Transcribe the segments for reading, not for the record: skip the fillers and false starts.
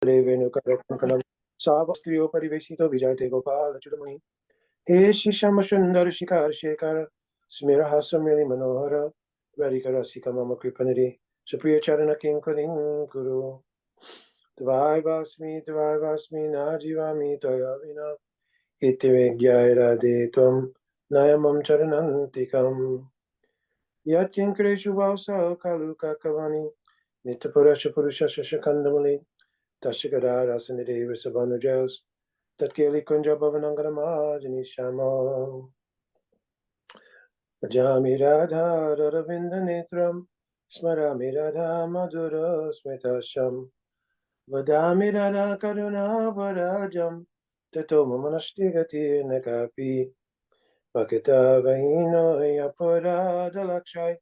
Venukaram Savastrio Pariveshito Vijayate Gopala Chudamani. He Shishama Sundar Shikar Shekar Smirahasam Manohara Radhikara Sikamama Kripanidi Supriya Charana King Kaling Guru Tvai Vasmi Najivami Toyavina Iti Gyara De Tvam Nayamam Charanantikam Yatyankreshu Vasa Kaluka Kavani Nitapurasha Purusha Shashakandamali Tashikada Rasanideva Sabanujas Tatkeli Kunja Bhavanangaramajani Shama Jami Radha Raravinda Netram Smarami Radha Madhura Smitasham Vadami Radha Karuna Varajam Tato Mamanashtigati Nakapi Pakita Vahino Yapurada Lakshai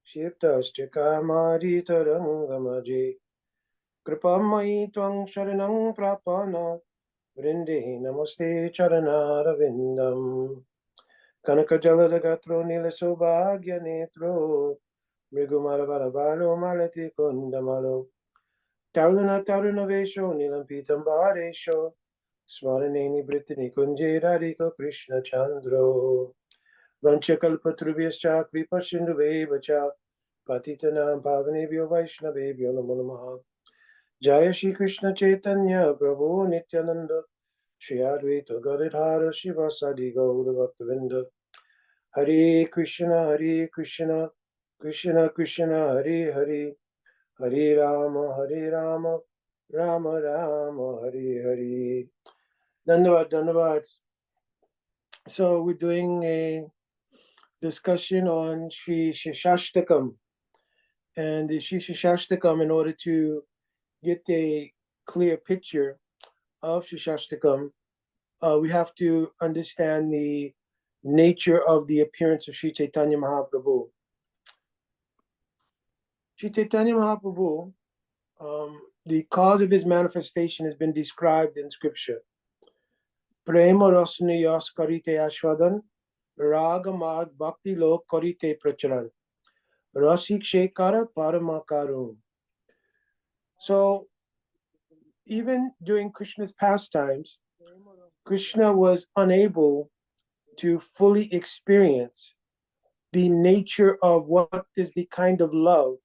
Shiptashtika Mari Tarangamaji Kripamai Twang Sharanang Prapana Vrinde Namaste Charanara Vindam Kanaka Jaladagatro Nilaso Bhagya Netro Mrigumara Varavalo Malati Kundamalo Taruna Taruna Vesho Nilampitam Bharesho Smaraneni Britani Kunje Radhika Krishna Chandro Vanchakalpatrubhyascha Kripashindu Vevacha Patitanam Pavanebhyo Vaishnavebhyo Namo Namaha Jaya Shri Krishna Chaitanya Prabhu Nityananda Shri Advaita Gadadhara Shivasadi Gaura Bhaktavinda Hare Krishna Krishna Krishna Hare Hare Hare Rama Rama Rama Hare Hare. Dandavad. So we're doing a discussion on Sri Siksastakam. And the Sri Siksastakam, in order to get a clear picture of Siksastakam, we have to understand the nature of the appearance of Sri Caitanya Mahaprabhu. Sri Caitanya Mahaprabhu, the cause of his manifestation has been described in Scripture. Prema rasni yas karite ashwadan, raga mad bhakti lok karite pracharan, rasik shekara paramakarum. So, even during Krishna's pastimes, Krishna was unable to fully experience the nature of what is the kind of love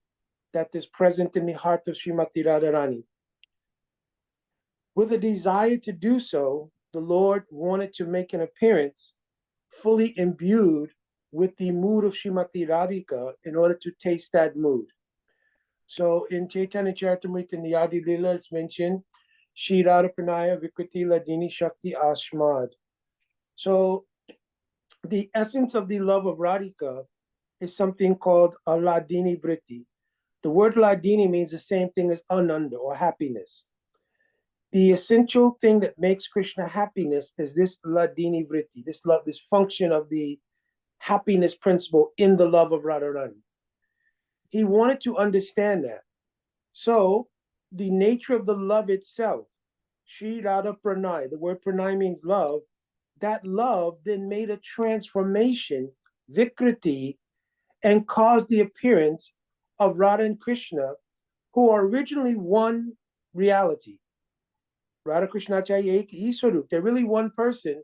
that is present in the heart of Srimati Radharani. With a desire to do so, the Lord wanted to make an appearance fully imbued with the mood of Srimati Radhika in order to taste that mood. So in Chaitanya Charitamrita in the Adi Lila, it's mentioned, Shri Radha Pranaya Vikriti Ladini Shakti Ashmad. So the essence of the love of Radhika is something called a Ladini Vritti. The word Ladini means the same thing as Ananda or happiness. The essential thing that makes Krishna happiness is this Ladini Vritti, this love, this function of the happiness principle in the love of Radharani. He wanted to understand that. So the nature of the love itself, Sri Radha Pranay, the word Pranay means love, that love then made a transformation, Vikriti, and caused the appearance of Radha and Krishna, who are originally one reality. Radha Krishna Chaya Ek Iswarup, they're really one person,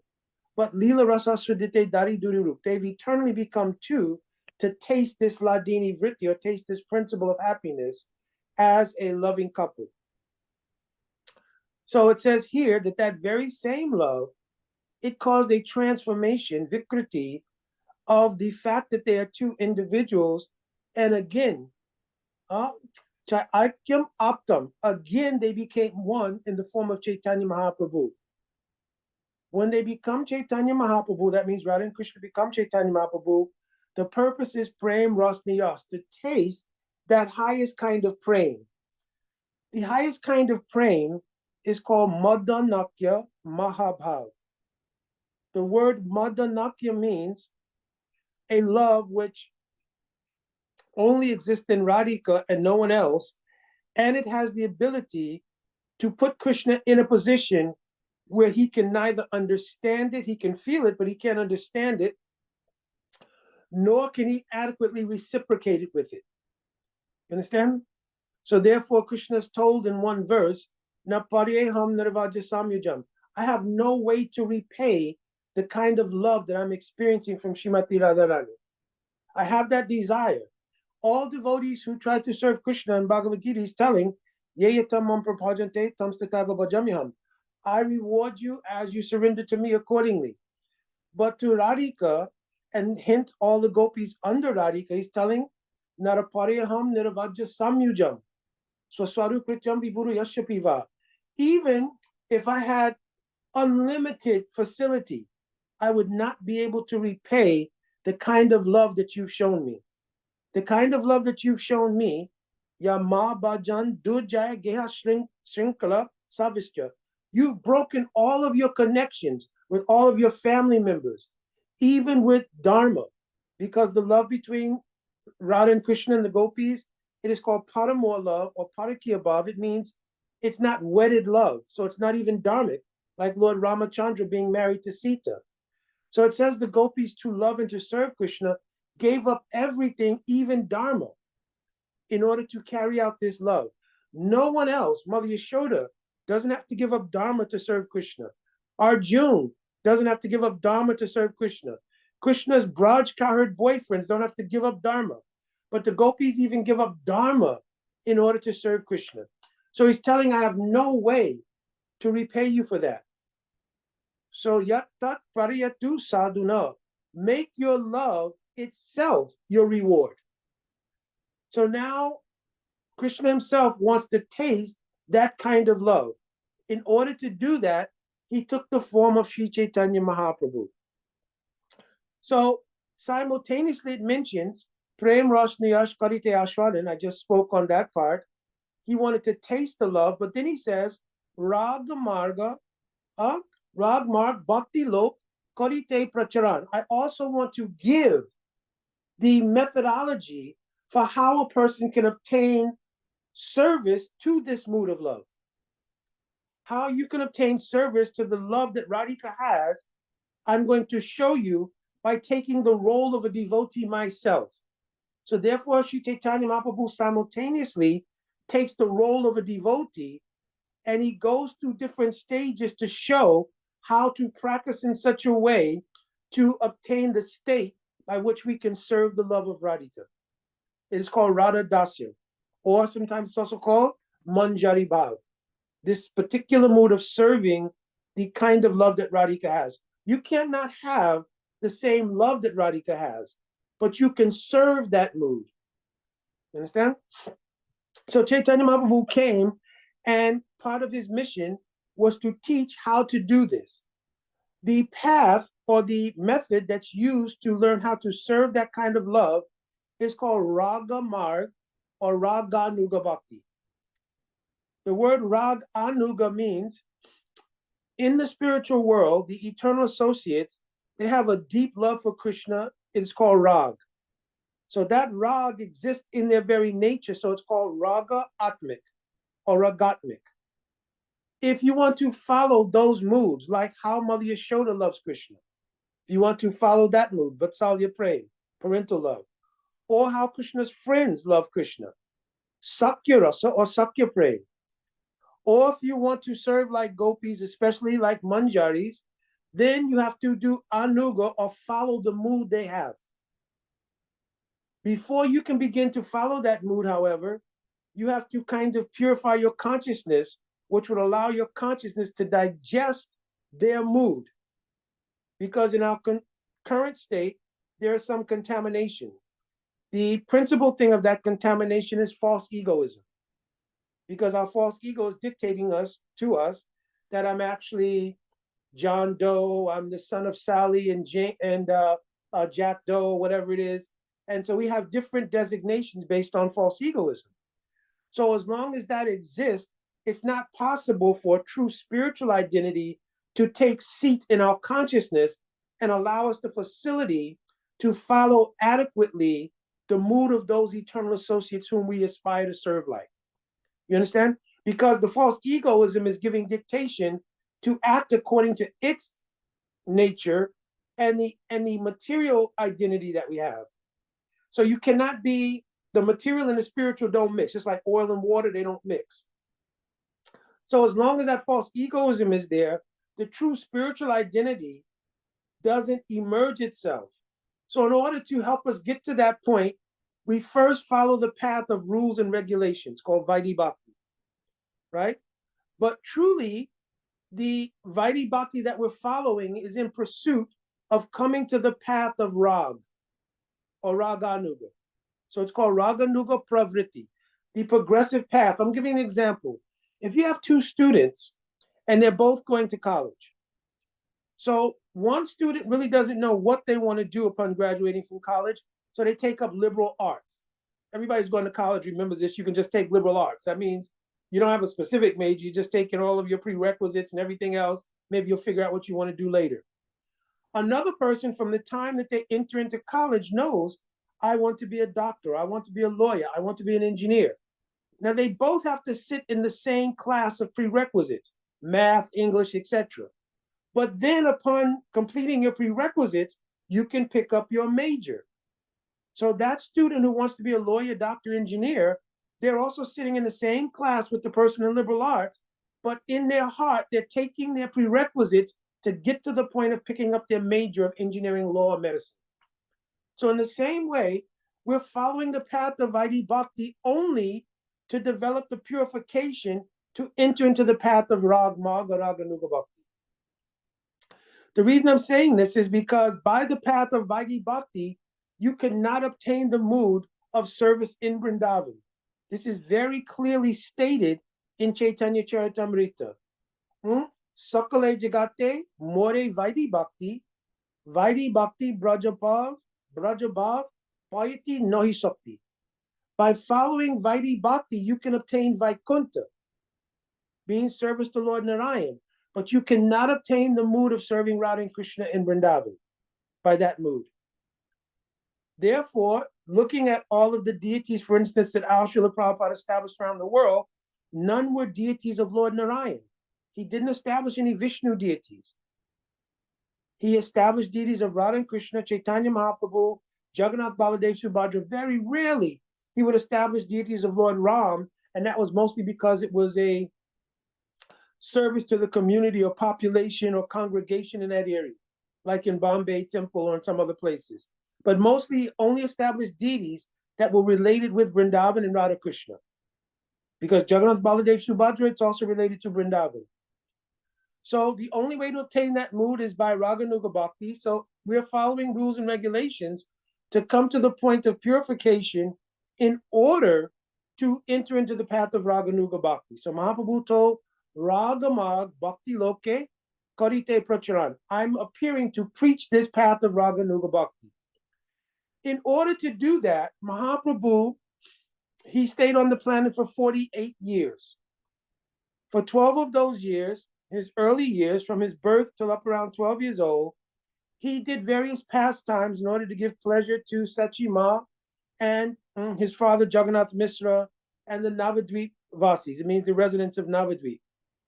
but Lila Rasa Sudite Dari Durirup, they've eternally become two to taste this Ladini Vritti, or taste this principle of happiness as a loving couple. So it says here that that very same love, it caused a transformation, Vikriti, of the fact that they are two individuals. And again, Aikyam Aptam, again they became one in the form of Chaitanya Mahaprabhu. When they become Chaitanya Mahaprabhu, that means Radha and Krishna become Chaitanya Mahaprabhu, the purpose is Prem Rasniyas, to taste that highest kind of prem. The highest kind of prem is called Madanakya Mahabhav. The word Madanakya means a love which only exists in Radhika and no one else, and it has the ability to put Krishna in a position where he can neither understand it, he can feel it, but he can't understand it, nor can he adequately reciprocate it with it. You understand? So therefore, Krishna is told in one verse Na paryeham nirvaja samyujam. I have no way to repay the kind of love that I'm experiencing from Srimati Radharani. I have that desire. All devotees who try to serve Krishna in Bhagavad Gita is telling, Yeyatamam prapajante tamstatava bhajamyaham. I reward you as you surrender to me accordingly. But to Radhika, and hence all the gopis under Radhika, he's telling, Narapariyaham niravajya samyujam. Swaswarukrityam vibhuru yashapiva. Even if I had unlimited facility, I would not be able to repay the kind of love that you've shown me. The kind of love that you've shown me, Yama Bhajan Dujaya Geha Shrinkala Savistya. You've broken all of your connections with all of your family members, even with Dharma, because the love between Radha and Krishna and the gopis, it is called Paramor love or Parakya Bhav. It means it's not wedded love, so it's not even dharmic, like Lord Ramachandra being married to Sita. So it says the gopis to love and to serve Krishna gave up everything, even Dharma, in order to carry out this love. No one else, Mother Yashoda, doesn't have to give up Dharma to serve Krishna. Arjun doesn't have to give up Dharma to serve Krishna. Krishna's Braj Kahard boyfriends don't have to give up Dharma. But the gopis even give up Dharma in order to serve Krishna. So he's telling, I have no way to repay you for that. So yat tat pariyatu sadhuna. Make your love itself your reward. So now Krishna himself wants to taste that kind of love. In order to do that, he took the form of Sri Caitanya Mahaprabhu. So simultaneously it mentions Prem Rashniyash Karite Ashwadan. I just spoke on that part. He wanted to taste the love, but then he says, Rag Marga, Rag Marg Bhakti Lok Karite Pracharan. I also want to give the methodology for how a person can obtain service to this mood of love. How you can obtain service to the love that Radhika has, I'm going to show you by taking the role of a devotee myself. So therefore, Sri Chaitanya Mahaprabhu simultaneously takes the role of a devotee, and he goes through different stages to show how to practice in such a way to obtain the state by which we can serve the love of Radhika. It is called Radha Dasya, or sometimes it's also called Manjari Bhav. This particular mood of serving the kind of love that Radhika has. You cannot have the same love that Radhika has, but you can serve that mood. You understand? So Chaitanya Mahaprabhu came, and part of his mission was to teach how to do this. The path or the method that's used to learn how to serve that kind of love is called Raga Marg or Raga Nuga Bhakti. The word Rag Anuga means in the spiritual world, the eternal associates, they have a deep love for Krishna. It's called Rag. So that Rag exists in their very nature. So it's called Raga Atmik or Ragatmik. If you want to follow those moods, like how Mother Yashoda loves Krishna, if you want to follow that mood, Vatsalya Prem, parental love, or how Krishna's friends love Krishna, Sakya Rasa or Sakya Prem, or if you want to serve like gopis, especially like manjaris, then you have to do anuga or follow the mood they have. Before you can begin to follow that mood, however, you have to kind of purify your consciousness, which would allow your consciousness to digest their mood. Because in our current state, there is some contamination. The principal thing of that contamination is false egoism. Because our false ego is dictating to us that I'm actually John Doe, I'm the son of Sally and Jack Doe, whatever it is. And so we have different designations based on false egoism. So as long as that exists, it's not possible for true spiritual identity to take seat in our consciousness and allow us the facility to follow adequately the mood of those eternal associates whom we aspire to serve like. You understand? Because the false egoism is giving dictation to act according to its nature and the material identity that we have. So you cannot be, the material and the spiritual don't mix. Just like oil and water, they don't mix. So as long as that false egoism is there, the true spiritual identity doesn't emerge itself. So in order to help us get to that point, we first follow the path of rules and regulations called Vaidhi Bhakti, right? But truly, the Vaidhi Bhakti that we're following is in pursuit of coming to the path of Rag or Raganuga. So it's called Raganuga Pravritti, the progressive path. I'm giving an example. If you have two students and they're both going to college, so one student really doesn't know what they want to do upon graduating from college, so they take up liberal arts. Everybody's going to college remembers this. You can just take liberal arts. That means you don't have a specific major. You're just taking all of your prerequisites and everything else. Maybe you'll figure out what you want to do later. Another person, from the time that they enter into college, knows, I want to be a doctor, I want to be a lawyer, I want to be an engineer. Now, they both have to sit in the same class of prerequisites, math, English, etc. But then upon completing your prerequisites, you can pick up your major. So that student who wants to be a lawyer, doctor, engineer, they're also sitting in the same class with the person in liberal arts, but in their heart, they're taking their prerequisites to get to the point of picking up their major of engineering, law, or medicine. So in the same way, we're following the path of Vaidhi Bhakti only to develop the purification to enter into the path of Rag Marg or Raganuga Bhakti. The reason I'm saying this is because by the path of Vaidhi Bhakti, you cannot obtain the mood of service in Vrindavan. This is very clearly stated in Caitanya Charitamrita. Sakale Jagate More Vaidhi Bhakti, Vaidhi Bhakti Brajabav, Payati Nohi Sakti. By following Vaidhi Bhakti, you can obtain Vaikuntha, being service to Lord Narayan, but you cannot obtain the mood of serving Radha and Krishna in Vrindavan by that mood. Therefore, looking at all of the deities, for instance, that Srila Prabhupada established around the world, none were deities of Lord Narayan. He didn't establish any Vishnu deities. He established deities of Radha and Krishna, Caitanya Mahaprabhu, Jagannath Baladev Subhadra. Very rarely he would establish deities of Lord Ram, and that was mostly because it was a service to the community or population or congregation in that area, like in Bombay Temple or in some other places. But mostly only established deities that were related with Vrindavan and Radha Krishna. Because Jagannath Baladev Subhadra, it's also related to Vrindavan. So the only way to obtain that mood is by Raganuga Bhakti. So we're following rules and regulations to come to the point of purification in order to enter into the path of Raganuga Bhakti. So Mahaprabhu told Ragamag Bhakti Loke Karite Pracharan. I'm appearing to preach this path of Raganuga Bhakti. In order to do that, Mahaprabhu, he stayed on the planet for 48 years. For 12 of those years, his early years, from his birth till up around 12 years old, he did various pastimes in order to give pleasure to Sachi Ma and his father Jagannath Mishra and the Navadvip Vasis. It means the residents of Navadvip.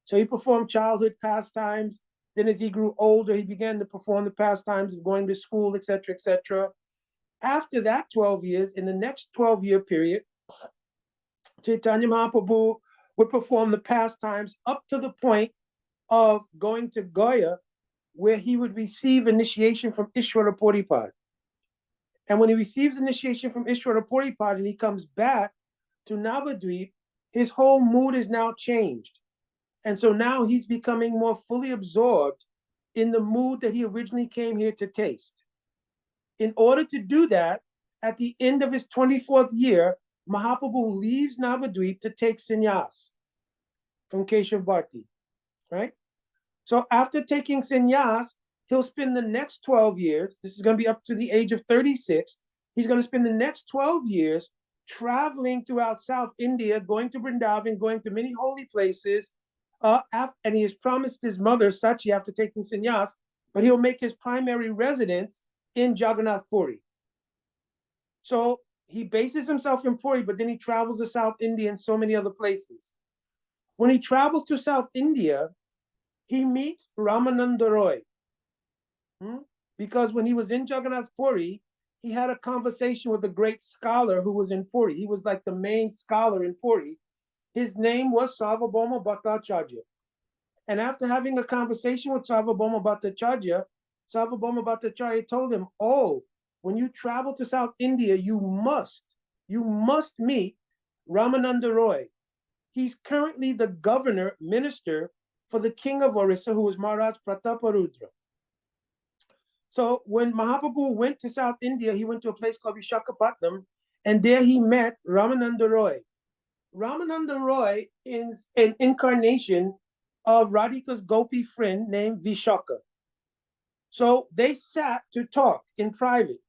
So he performed childhood pastimes. Then as he grew older, he began to perform the pastimes of going to school, etc., etc. After that 12 years, in the next 12-year period, Chaitanya Mahaprabhu would perform the pastimes up to the point of going to Gaya, where he would receive initiation from Ishwara Puripad. And when he receives initiation from Ishwara Puripad and he comes back to Navadvip, his whole mood is now changed. And so now he's becoming more fully absorbed in the mood that he originally came here to taste. In order to do that, at the end of his 24th year, Mahaprabhu leaves Navadvip to take sannyas from Keshav Bharti, right? So after taking sannyas, he'll spend the next 12 years, this is going to be up to the age of 36, he's going to spend the next 12 years traveling throughout South India, going to Vrindavan, going to many holy places, and he has promised his mother, Sachi, after taking sannyas, but he'll make his primary residence in Jagannath Puri. So he bases himself in Puri, but then he travels to South India and so many other places. When he travels to South India, he meets Ramananda Roy. Because when he was in Jagannath Puri, he had a conversation with a great scholar who was in Puri. He was like the main scholar in Puri. His name was Sarvabhauma Bhattacharya. And after having a conversation with Sarvabhauma Bhattacharya, Sarvabhauma Bhattacharya told him, oh, when you travel to South India, you must meet Ramananda Roy. He's currently the minister for the king of Orissa, who was Maharaj Prataparudra. So when Mahaprabhu went to South India, he went to a place called Vishakhapatnam, and there he met Ramananda Roy. Ramananda Roy is an incarnation of Radhika's Gopi friend named Vishaka. So they sat to talk in private.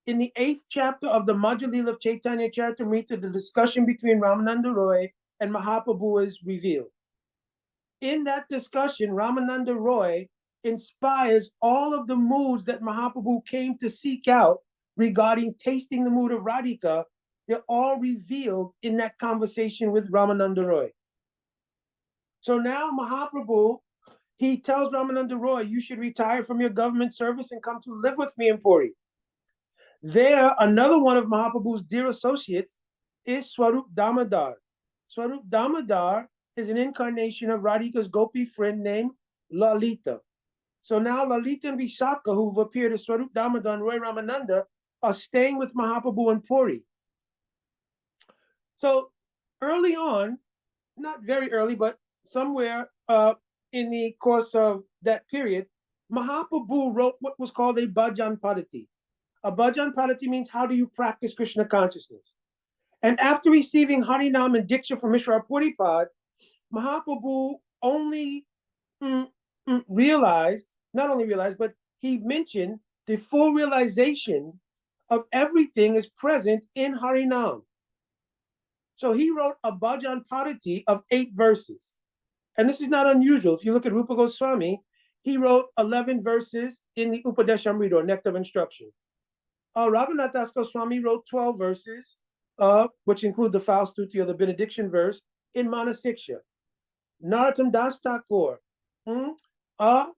In the 8th chapter of the Madhya Leela of Caitanya Charitamrita, the discussion between Ramananda Roy and Mahaprabhu is revealed. In that discussion, Ramananda Roy inspires all of the moods that Mahaprabhu came to seek out regarding tasting the mood of Radhika. They're all revealed in that conversation with Ramananda Roy. So now Mahaprabhu, he tells Ramananda Roy, you should retire from your government service and come to live with me in Puri. There, another one of Mahaprabhu's dear associates is Swarup Damodar. Swarup Damodar is an incarnation of Radhika's Gopi friend named Lalita. So now Lalita and Vishaka, who've appeared as Swarup Damodar and Roy Ramananda, are staying with Mahaprabhu in Puri. So early on, not very early, but somewhere in the course of that period, Mahaprabhu wrote what was called a Bhajan Padati. A Bhajan Padati means how do you practice Krishna consciousness? And after receiving Harinam and Diksha from Mishra Puripad, Mahaprabhu only realized, not only realized, but he mentioned the full realization of everything is present in Harinam. So he wrote a Bhajan Padati of 8 verses. And this is not unusual. If you look at Rupa Goswami, he wrote 11 verses in the Upadeshamrita, or Nectar of Instruction. Raghunath Das Goswami wrote 12 verses, which include the Faustuti, or the benediction verse, in Manasiksha. Narottam Das Thakur, Narottam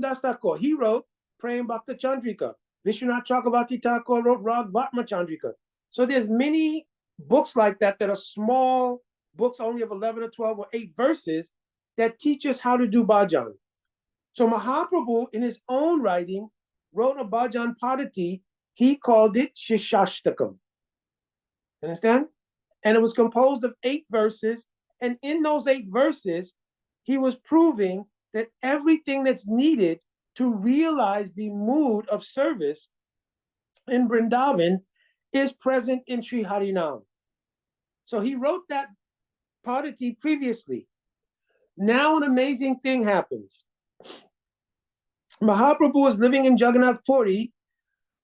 Das Thakur, he wrote Prem Bhakta Chandrika. Vishwanath Chakravarti Thakur wrote Rag Vatma Chandrika. So there's many books like that are small books, only of 11 or 12 or 8 verses, that teach us how to do bhajan. So Mahaprabhu, in his own writing, wrote a Bhajan Padati. He called it Siksastakam. Understand? And it was composed of 8 verses. And in those 8 verses, he was proving that everything that's needed to realize the mood of service in Vrindavan is present in Sri Harinam. So he wrote that Padati previously. Now an amazing thing happens. Mahaprabhu was living in Jagannath Puri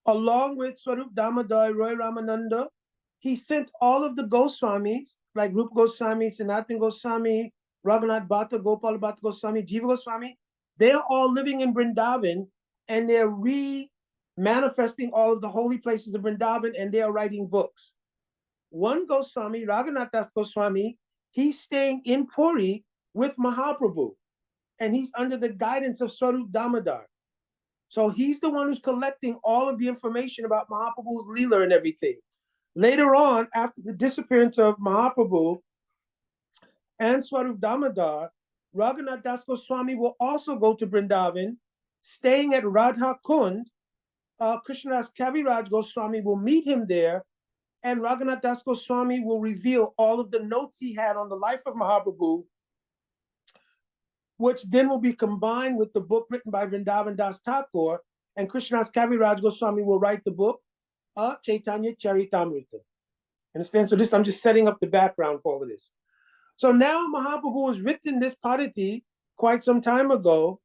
along with Swarup Damodar, Roy Ramananda. He sent all of the Goswamis, like Rupa Goswami, Sanatana Goswami, Raghunath Bhatta, Gopal Bhatta Goswami, Jiva Goswami. They're all living in Vrindavan, and they're manifesting all of the holy places of Vrindavan, and they are writing books. One Goswami, Raghunath Das Goswami, he's staying in Puri with Mahaprabhu, and he's under the guidance of Swarup Damodar. So he's the one who's collecting all of the information about Mahaprabhu's Leela and everything. Later on, after the disappearance of Mahaprabhu and Swarup Damodar, Raghunath Das Goswami will also go to Vrindavan, staying at Radha Kund. Krishnadas Kaviraj Goswami will meet him there, and Raghunath Das Goswami will reveal all of the notes he had on the life of Mahaprabhu, which then will be combined with the book written by Vrindavan Das Thakur, and Krishnadas Kaviraj Goswami will write the book, Caitanya Charitamrita. Understand? So this, I'm just setting up the background for all of this. So now Mahaprabhu has written this Padati quite some time ago,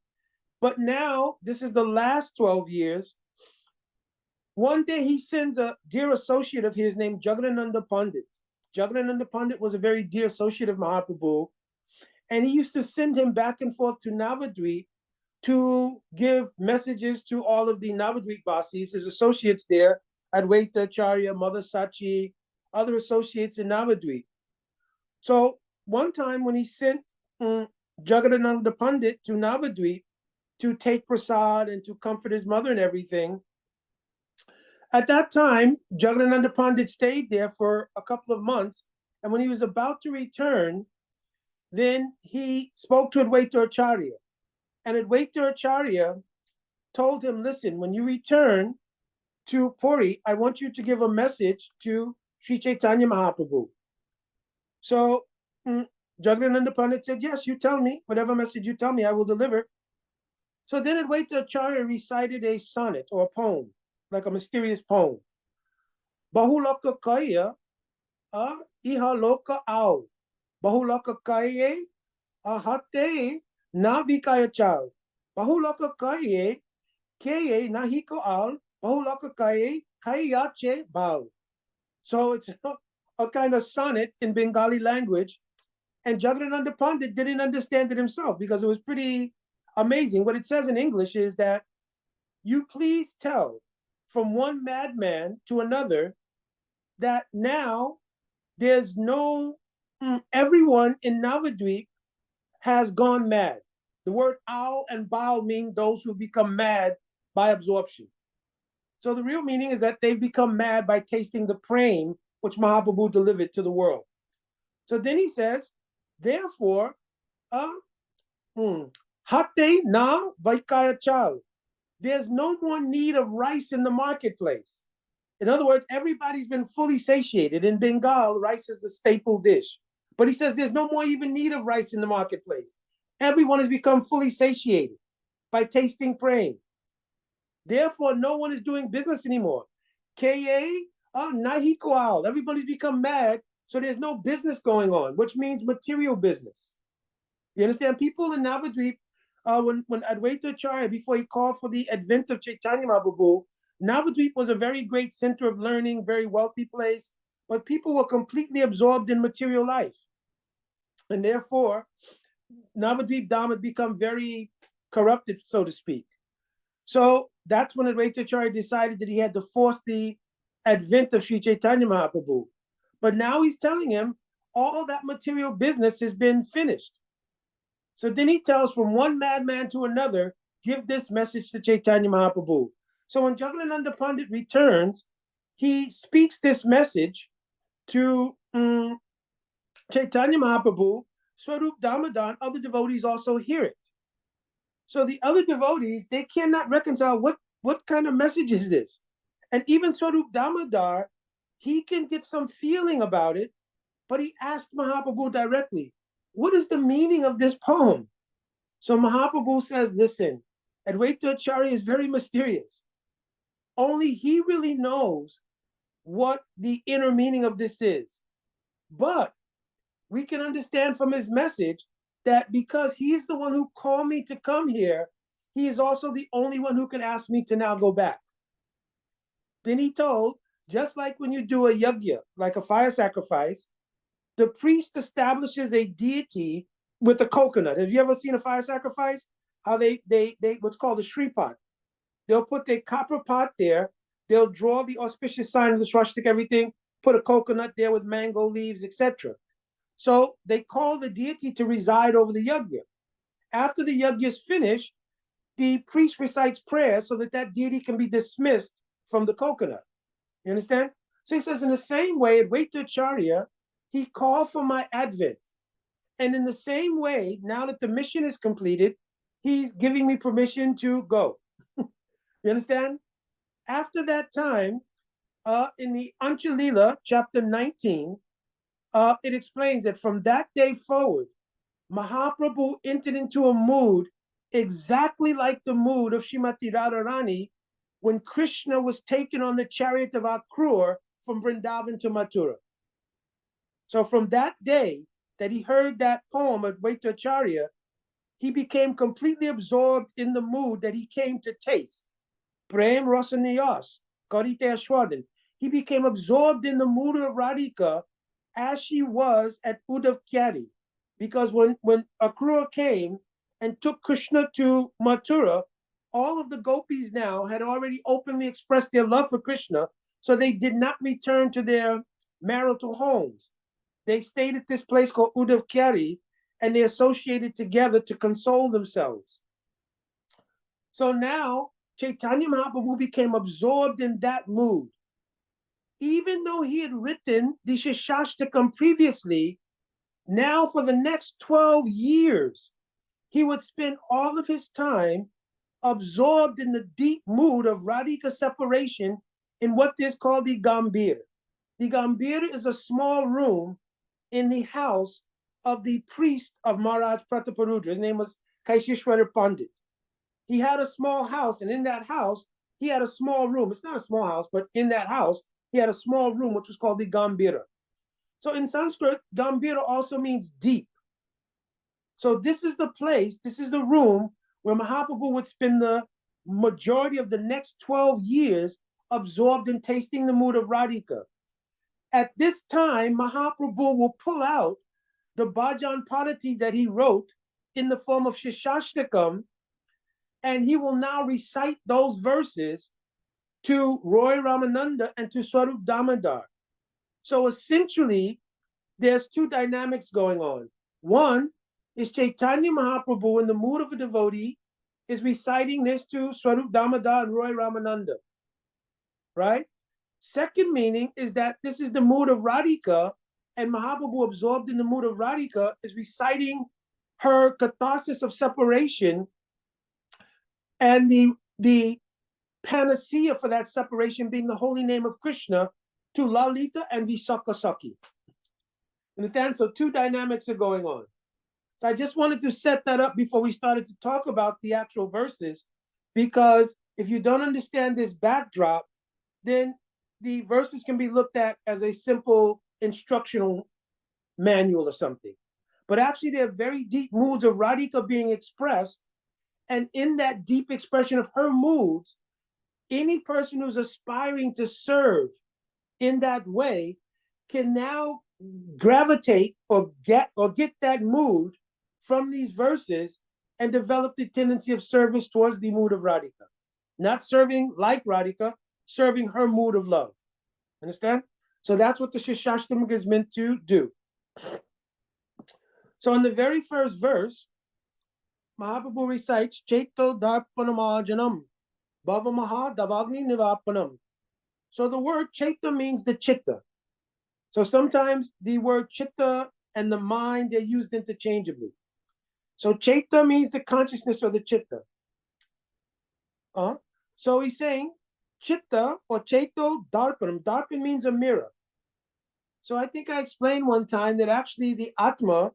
but now this is the last 12 years. One day he sends a dear associate of his named Jagadananda Pandit. Jagadananda Pandit was a very dear associate of Mahaprabhu, and he used to send him back and forth to Navadvip to give messages to all of the Navadvip Vasis, his associates there, Advaita Acharya, Mother Sachi, other associates in Navadvip. So one time when he sent Jagadananda Pandit to Navadvip to take prasad and to comfort his mother and everything, at that time, Jagadananda Pandit stayed there for a couple of months, And when he was about to return, then he spoke to Advaita Acharya. And Advaita Acharya told him, listen, when you return to Puri, I want you to give a message to Sri Caitanya Mahaprabhu. So Jagannatha Pandit said, yes, you tell me. Whatever message you tell me, I will deliver. So then Advaita Acharya recited a sonnet or a poem, like a mysterious poem. Bahuloka kaya iha loka ao. Bahuloka kaya ahate na vikaya chal. Bahuloka kaya kaya nahiko al. Bahuloka kaya kayache bal. So it's a kind of sonnet in Bengali language. And Jagannatha Pandit didn't understand it himself because it was pretty amazing. What it says in English is that you please tell from one madman to another that now there's no, everyone in Navadvip has gone mad. The word al and bal mean those who become mad by absorption. So the real meaning is that they've become mad by tasting the prem which Mahaprabhu delivered to the world. So then he says, therefore, hate na vaikaya chal. There's no more need of rice in the marketplace. In other words, everybody's been fully satiated. In Bengal, rice is the staple dish. But he says there's no more even need of rice in the marketplace. Everyone has become fully satiated by tasting prem. Therefore, no one is doing business anymore. Ka nahi koal. Everybody's become mad, so there's no business going on, which means material business. You understand? People in Navadvip, when Advaita Acharya, before he called for the advent of Caitanya Mahaprabhu, Navadvip was a very great center of learning, very wealthy place, but people were completely absorbed in material life. And therefore, Navadvip Dham had become very corrupted, so to speak. So that's when Advaita Acharya decided that he had to force the advent of Sri Caitanya Mahaprabhu. But now he's telling him all that material business has been finished. So then he tells from one madman to another, give this message to Caitanya Mahaprabhu. So when Jagannatha Pandit returns, he speaks this message to Caitanya Mahaprabhu, Swarup Damadan, other devotees also hear it. So the other devotees, they cannot reconcile what kind of message is this? And even Swarup Damodar, he can get some feeling about it, but he asked Mahaprabhu directly, what is the meaning of this poem? So Mahaprabhu says, listen, Advaita Acharya is very mysterious. Only he really knows what the inner meaning of this is. But we can understand from his message that because he's the one who called me to come here, he is also the only one who can ask me to now go back. Then he told, just like when you do a yajna, like a fire sacrifice, the priest establishes a deity with a coconut. Have you ever seen a fire sacrifice? How they what's called a Sri pot. They'll put their copper pot there. They'll draw the auspicious sign of the swastika, everything, put a coconut there with mango leaves, etc. So they call the deity to reside over the yajna. After the yajna is finished, the priest recites prayer so that that deity can be dismissed from the coconut. You understand? So he says, in the same way, Advaita Acharya, he called for my advent. And in the same way, now that the mission is completed, he's giving me permission to go. You understand? After that time, in the Anchalila, chapter 19, it explains that from that day forward, Mahaprabhu entered into a mood exactly like the mood of Srimati Radharani when Krishna was taken on the chariot of Akrur from Vrindavan to Mathura. So from that day that he heard that poem of Advaita Acharya, he became completely absorbed in the mood that he came to taste. Prem Rasa Niyas, Karite Ashwadan. He became absorbed in the mood of Radhika as she was at Uddhav Kyari. Because when Akrura came and took Krishna to Mathura, all of the gopis now had already openly expressed their love for Krishna, so they did not return to their marital homes. They stayed at this place called Uddhav Kyari, and they associated together to console themselves. So now Caitanya Mahaprabhu became absorbed in that mood. even though he had written the Siksastakam previously, now for the next 12 years, he would spend all of his time absorbed in the deep mood of Radhika separation in what is called the Gambhir. The Gambhir is a small room in the house of the priest of Maharaj Prataparudra. His name was Kaisheshwara Pandit. He had a small house, and in that house, he had a small room. It's not a small house, but in that house, he had a small room, which was called the Gambhira. So in Sanskrit, Gambhira also means deep. So this is the place, this is the room where Mahaprabhu would spend the majority of the next 12 years absorbed in tasting the mood of Radhika. At this time, Mahaprabhu will pull out the Bhajan Padati that he wrote in the form of Siksastakam, and he will now recite those verses to Roy Ramananda and to Swarup Damodar. So essentially, there's two dynamics going on. One is Caitanya Mahaprabhu, in the mood of a devotee, is reciting this to Swarup Damodar and Roy Ramananda, right? Second meaning is that this is the mood of Radhika, and Mahaprabhu, absorbed in the mood of Radhika, is reciting her catharsis of separation and the panacea for that separation being the holy name of Krishna to Lalita and Visakha Sakhi. Understand? So two dynamics are going on. So I just wanted to set that up before we started to talk about the actual verses, because if you don't understand this backdrop, then the verses can be looked at as a simple instructional manual or something. But actually, they're very deep moods of Radhika being expressed. And in that deep expression of her moods, any person who's aspiring to serve in that way can now gravitate or get that mood from these verses and develop the tendency of service towards the mood of Radhika. Not serving like Radhika, serving her mood of love. Understand? So that's what the Siksastakam is meant to do. So in the very first verse, Mahaprabhu recites Chaito Darpanamajanam Bhavamaha Davagni Nivapanam. So the word Chaita means the chitta. So sometimes the word chitta and the mind, they're used interchangeably. So Chaita means the consciousness or the chitta. So he's saying chitta or Chaito Darpanam. Darpan means a mirror. So I think I explained one time that actually the Atma,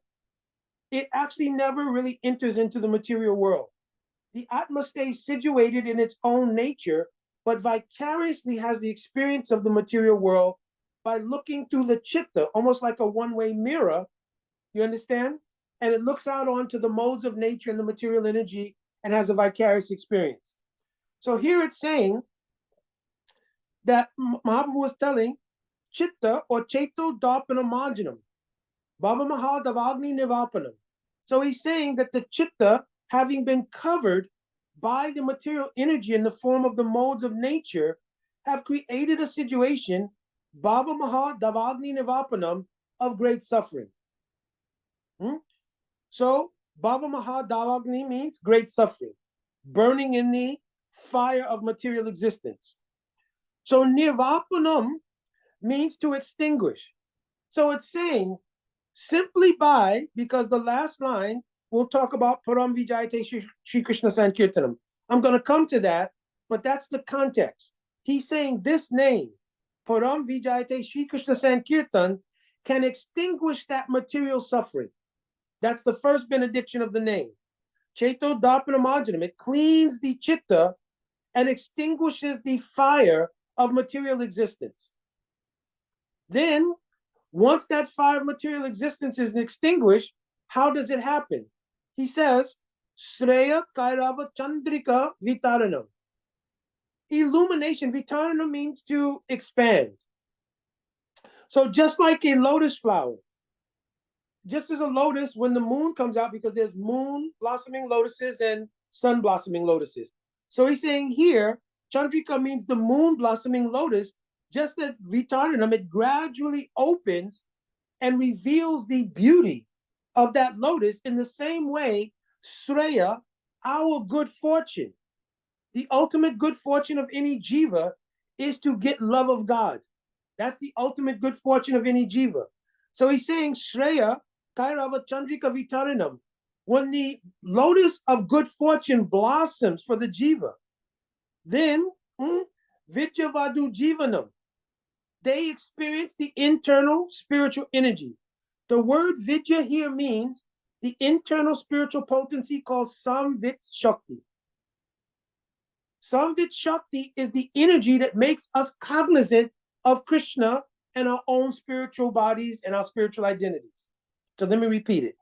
it actually never really enters into the material world. The Atma stays situated in its own nature, but vicariously has the experience of the material world by looking through the chitta, almost like a one-way mirror, you understand? And it looks out onto the modes of nature and the material energy and has a vicarious experience. So here it's saying that Mahaprabhu was telling chitta or Chaito Darpanamajanam, Bhavamaha Davagni Nivapanam. So he's saying that the chitta, having been covered by the material energy in the form of the modes of nature, have created a situation, Bhavamaha Davagni Nivapanam, of great suffering. So Bhavamaha Davagni means great suffering, burning in the fire of material existence. So Nirvapanam means to extinguish. So it's saying simply by, because the last line we'll talk about Param Vijayate Shri Krishna Sankirtanam. I'm going to come to that, but that's the context. He's saying this name, Param Vijayate Shri Krishna Sankirtan, can extinguish that material suffering. That's the first benediction of the name. Chaito Darpanamajanam. It cleans the chitta and extinguishes the fire of material existence. Then, once that fire of material existence is extinguished, how does it happen? He says, Sreya Kairava Chandrika Vitaranam. Illumination, Vitaranam means to expand. So just like a lotus flower, just as a lotus, when the moon comes out, because there's moon blossoming lotuses and sun blossoming lotuses. So he's saying here, Chandrika means the moon blossoming lotus, just as Vitaranam, it gradually opens and reveals the beauty of that lotus. In the same way, Sreya, our good fortune, the ultimate good fortune of any jiva, is to get love of God. That's the ultimate good fortune of any jiva. So he's saying, Shreya Kairava Chandrika Vitarinam. When the lotus of good fortune blossoms for the jiva, then Vidyavadu Jivanam, they experience the internal spiritual energy. The word Vidya here means the internal spiritual potency called Samvit Shakti. Samvit Shakti is the energy that makes us cognizant of Krishna and our own spiritual bodies and our spiritual identities. So let me repeat it.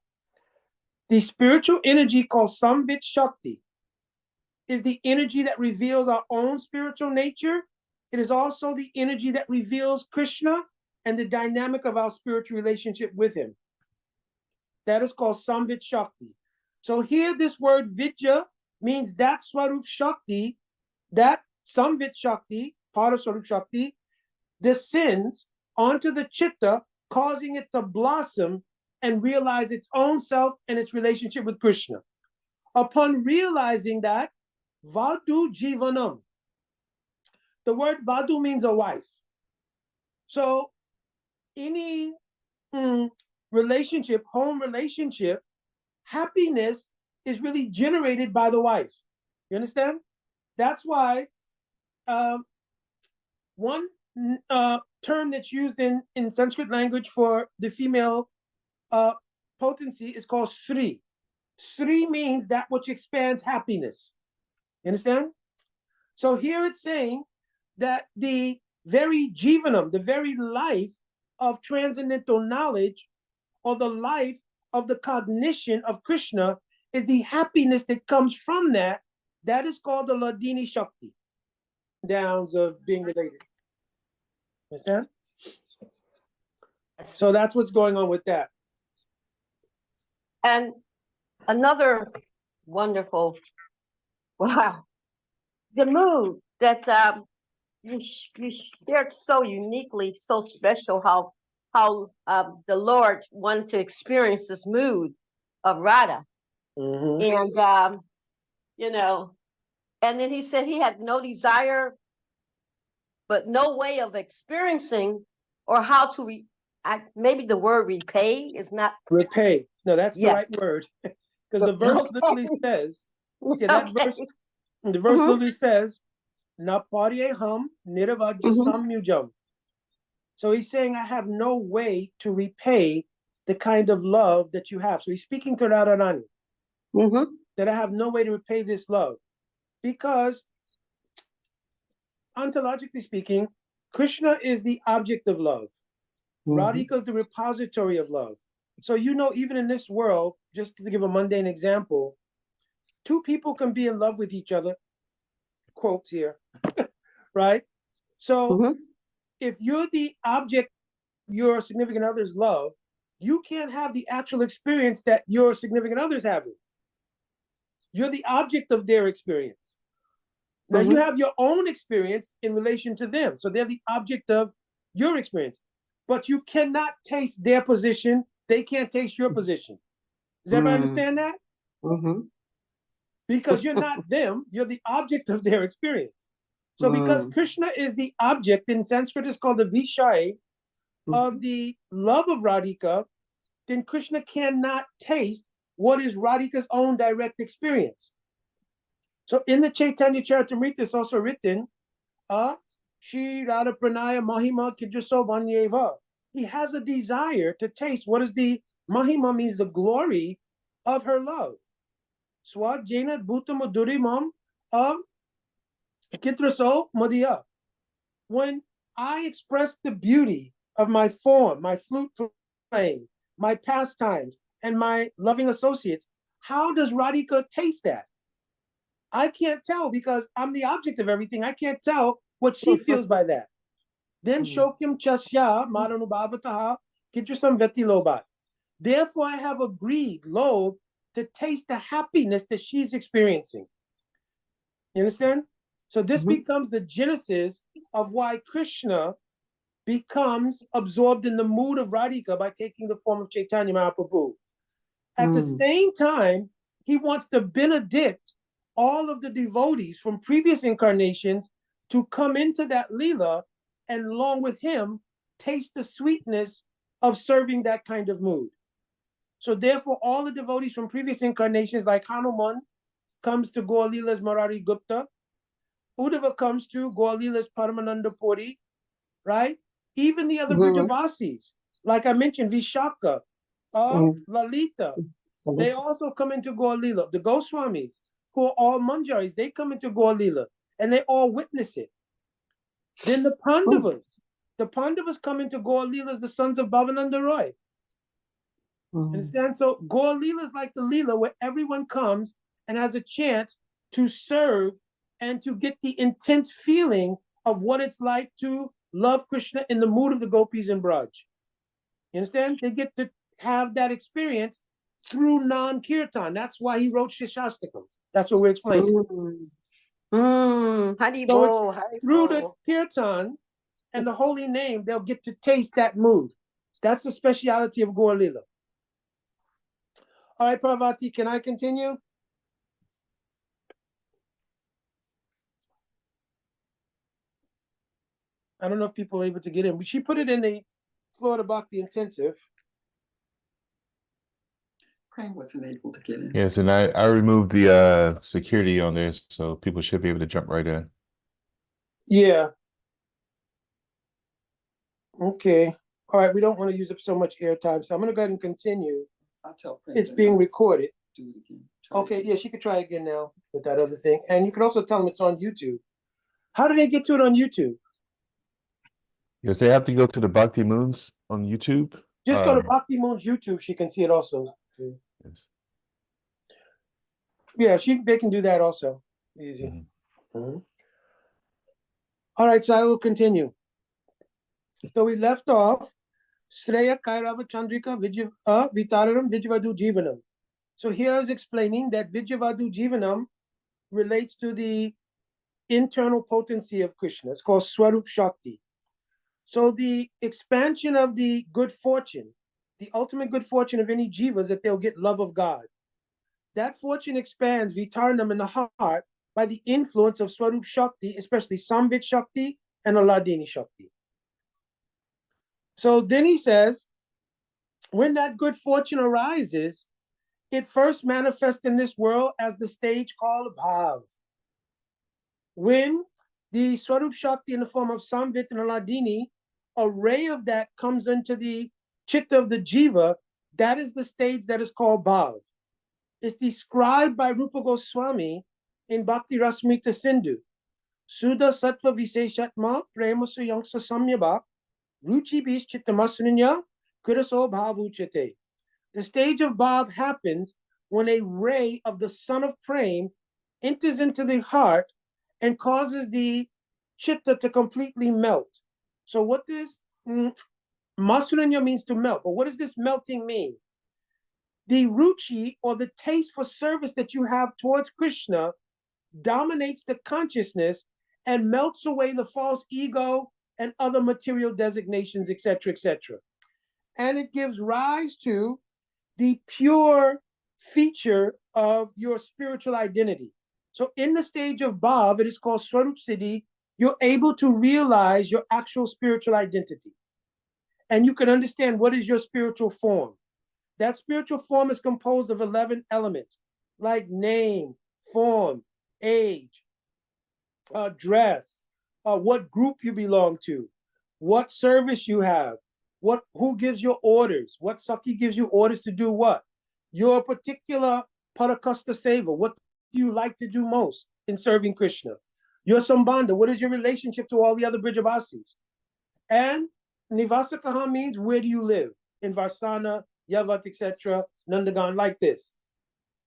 The spiritual energy called Samvit Shakti is the energy that reveals our own spiritual nature. It is also the energy that reveals Krishna and the dynamic of our spiritual relationship with him. That is called Samvit Shakti. So here this word Vidya means that Swarup Shakti, that Samvit Shakti, part of Swarup Shakti, descends onto the chitta, causing it to blossom and realize its own self and its relationship with Krishna. Upon realizing that, Vadu Jivanam, the word Vadu means a wife. So any relationship, home relationship, happiness is really generated by the wife. You understand? That's why one term that's used in Sanskrit language for the female potency is called Sri. Sri means that which expands happiness. You understand? So here it's saying that the very jivanam, the very life of transcendental knowledge, or the life of the cognition of Krishna, is the happiness that comes from that. That is called the Ladini Shakti, downs of being related. Understand? So that's what's going on with that. And another wonderful, wow, the mood that you shared so uniquely, so special, how the Lord wanted to experience this mood of Radha. Mm-hmm. And, you know, and then he said he had no desire, but no way of experiencing or how to, maybe the word repay is not. Repay. No, that's the right word. Because the verse literally says, that verse, the verse literally says, Na paryeham niravajya samyujam. So he's saying, I have no way to repay the kind of love that you have. So he's speaking to Radharani, that I have no way to repay this love. Because, ontologically speaking, Krishna is the object of love. Radhika is the repository of love. So, you know, even in this world, just to give a mundane example, two people can be in love with each other, quotes here, right? So if you're the object of your significant other's love, you can't have the actual experience that your significant other's having. You're the object of their experience. Now you have your own experience in relation to them. So they're the object of your experience. But you cannot taste their position. They can't taste your position. Does everybody understand that? Because you're not them, you're the object of their experience. So because Krishna is the object, in Sanskrit is called the Vishaya, of the love of Radhika, then Krishna cannot taste what is Radhika's own direct experience. So in the Caitanya Charitamrita, it's also written, Shri Radha Pranaya Mahima Kidraso Vanyeva. He has a desire to taste what is the Mahima, means the glory of her love. Swajena Bhutamudurimam Kitraso Madhya. When I express the beauty of my form, my flute playing, my pastimes, and my loving associates, how does Radhika taste that? I can't tell because I'm the object of everything. I can't tell what she feels by that. Then Shokyam Chasya Madanubhavataha Kitrasam Veti Lobat. Therefore, I have agreed, lobe, to taste the happiness that she's experiencing. You understand? So this becomes the genesis of why Krishna becomes absorbed in the mood of Radhika by taking the form of Caitanya Mahaprabhu. At the same time, he wants to benedict all of the devotees from previous incarnations to come into that Leela and along with him taste the sweetness of serving that kind of mood. So therefore, all the devotees from previous incarnations, like Hanuman, comes to Gaur Leela's Marari Gupta. Uddhava comes to Gaur Leela's Paramananda Puri, right? Even the other Brijabasis, like I mentioned, Vishaka, Lalita, they also come into Gaur Leela. The Goswamis, who are all Manjaris, they come into Gaur Leela, and they all witness it. Then the Pandavas come into Gaur Leela as the sons of Bhavananda Roy. Understand? So Gaur Leela is like the Leela where everyone comes and has a chance to serve and to get the intense feeling of what it's like to love Krishna in the mood of the Gopis and Braj. You understand? They get to have that experience through non-kirtan. That's why he wrote Siksastakam. That's what we're explaining. So it's through the kirtan and the holy name, they'll get to taste that mood. That's the speciality of Gaur Leela. All right, Parvati, can I continue? I don't know if people are able to get in. She put it in the Florida Bhakti Intensive. Praying wasn't able to get in. Yes, and I removed the security on there, so people should be able to jump right in. Yeah. Okay. All right, we don't want to use up so much airtime, so I'm going to go ahead and continue. I'll tell It's being recorded. Do it again. Okay, yeah, she could try again now with that other thing. And you can also tell them it's on YouTube. How do they get to it on YouTube? Yes, they have to go to the Bhakti Moons on YouTube. Just go to Bhakti Moon's YouTube. She can see it also. Yes. Yeah, they can do that also. Easy. All right, so I will continue. So we left off Shreya Kairava Chandrika Vitararam Vijvadu Jivanam. So here I was explaining that Vijvadu Jivanam relates to the internal potency of Krishna. It's called Swarup Shakti. So the expansion of the good fortune, the ultimate good fortune of any jiva is that they'll get love of God. That fortune expands Vitaranam in the heart by the influence of Swarup Shakti, especially Samvit Shakti and Aladini Shakti. So then he says, when that good fortune arises, it first manifests in this world as the stage called Bhav. When the Swarup Shakti in the form of Samvit and Aladini, a ray of that comes into the chitta of the jiva, that is the stage that is called Bhav. It's described by Rupa Goswami in Bhakti Rasmrita Sindhu. Sudha Sattva Viseshatma Prema Suyangsa Samyabha Ruchi Bis Chittamasrinya Kiraso Bhavuchate. The stage of Bhav happens when a ray of the sun of Prem enters into the heart and causes the chitta to completely melt. So what this Masrinya means to melt, but what does this melting mean? The ruchi, or the taste for service that you have towards Krishna, dominates the consciousness and melts away the false ego and other material designations, etc., etc. And it gives rise to the pure feature of your spiritual identity. So in the stage of Bhav, it is called Swarup Siddhi, you're able to realize your actual spiritual identity. And you can understand what is your spiritual form. That spiritual form is composed of 11 elements, like name, form, age, dress, what group you belong to, what service you have, who gives you orders, what Sakhi gives you orders to do what, your particular Parakasta Seva, what do you like to do most in serving Krishna, your Sambandha, what is your relationship to all the other Brijabasis, and Nivasakaha means where do you live, in Varsana, Yavat, etc., Nandagan, like this.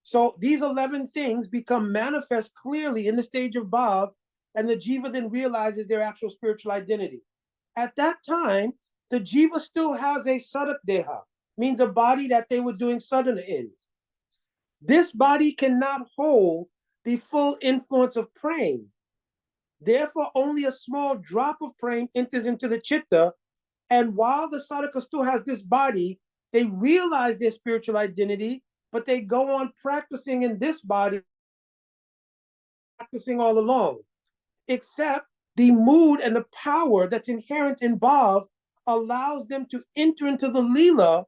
So these 11 things become manifest clearly in the stage of Bhav, and the jiva then realizes their actual spiritual identity. At that time, the jiva still has a sadak deha, means a body that they were doing sadhana in. This body cannot hold the full influence of prem. Therefore, only a small drop of prem enters into the chitta, and while the sadhaka still has this body, they realize their spiritual identity, but they go on practicing in this body, practicing all along, except the mood and the power that's inherent in Bhav allows them to enter into the Leela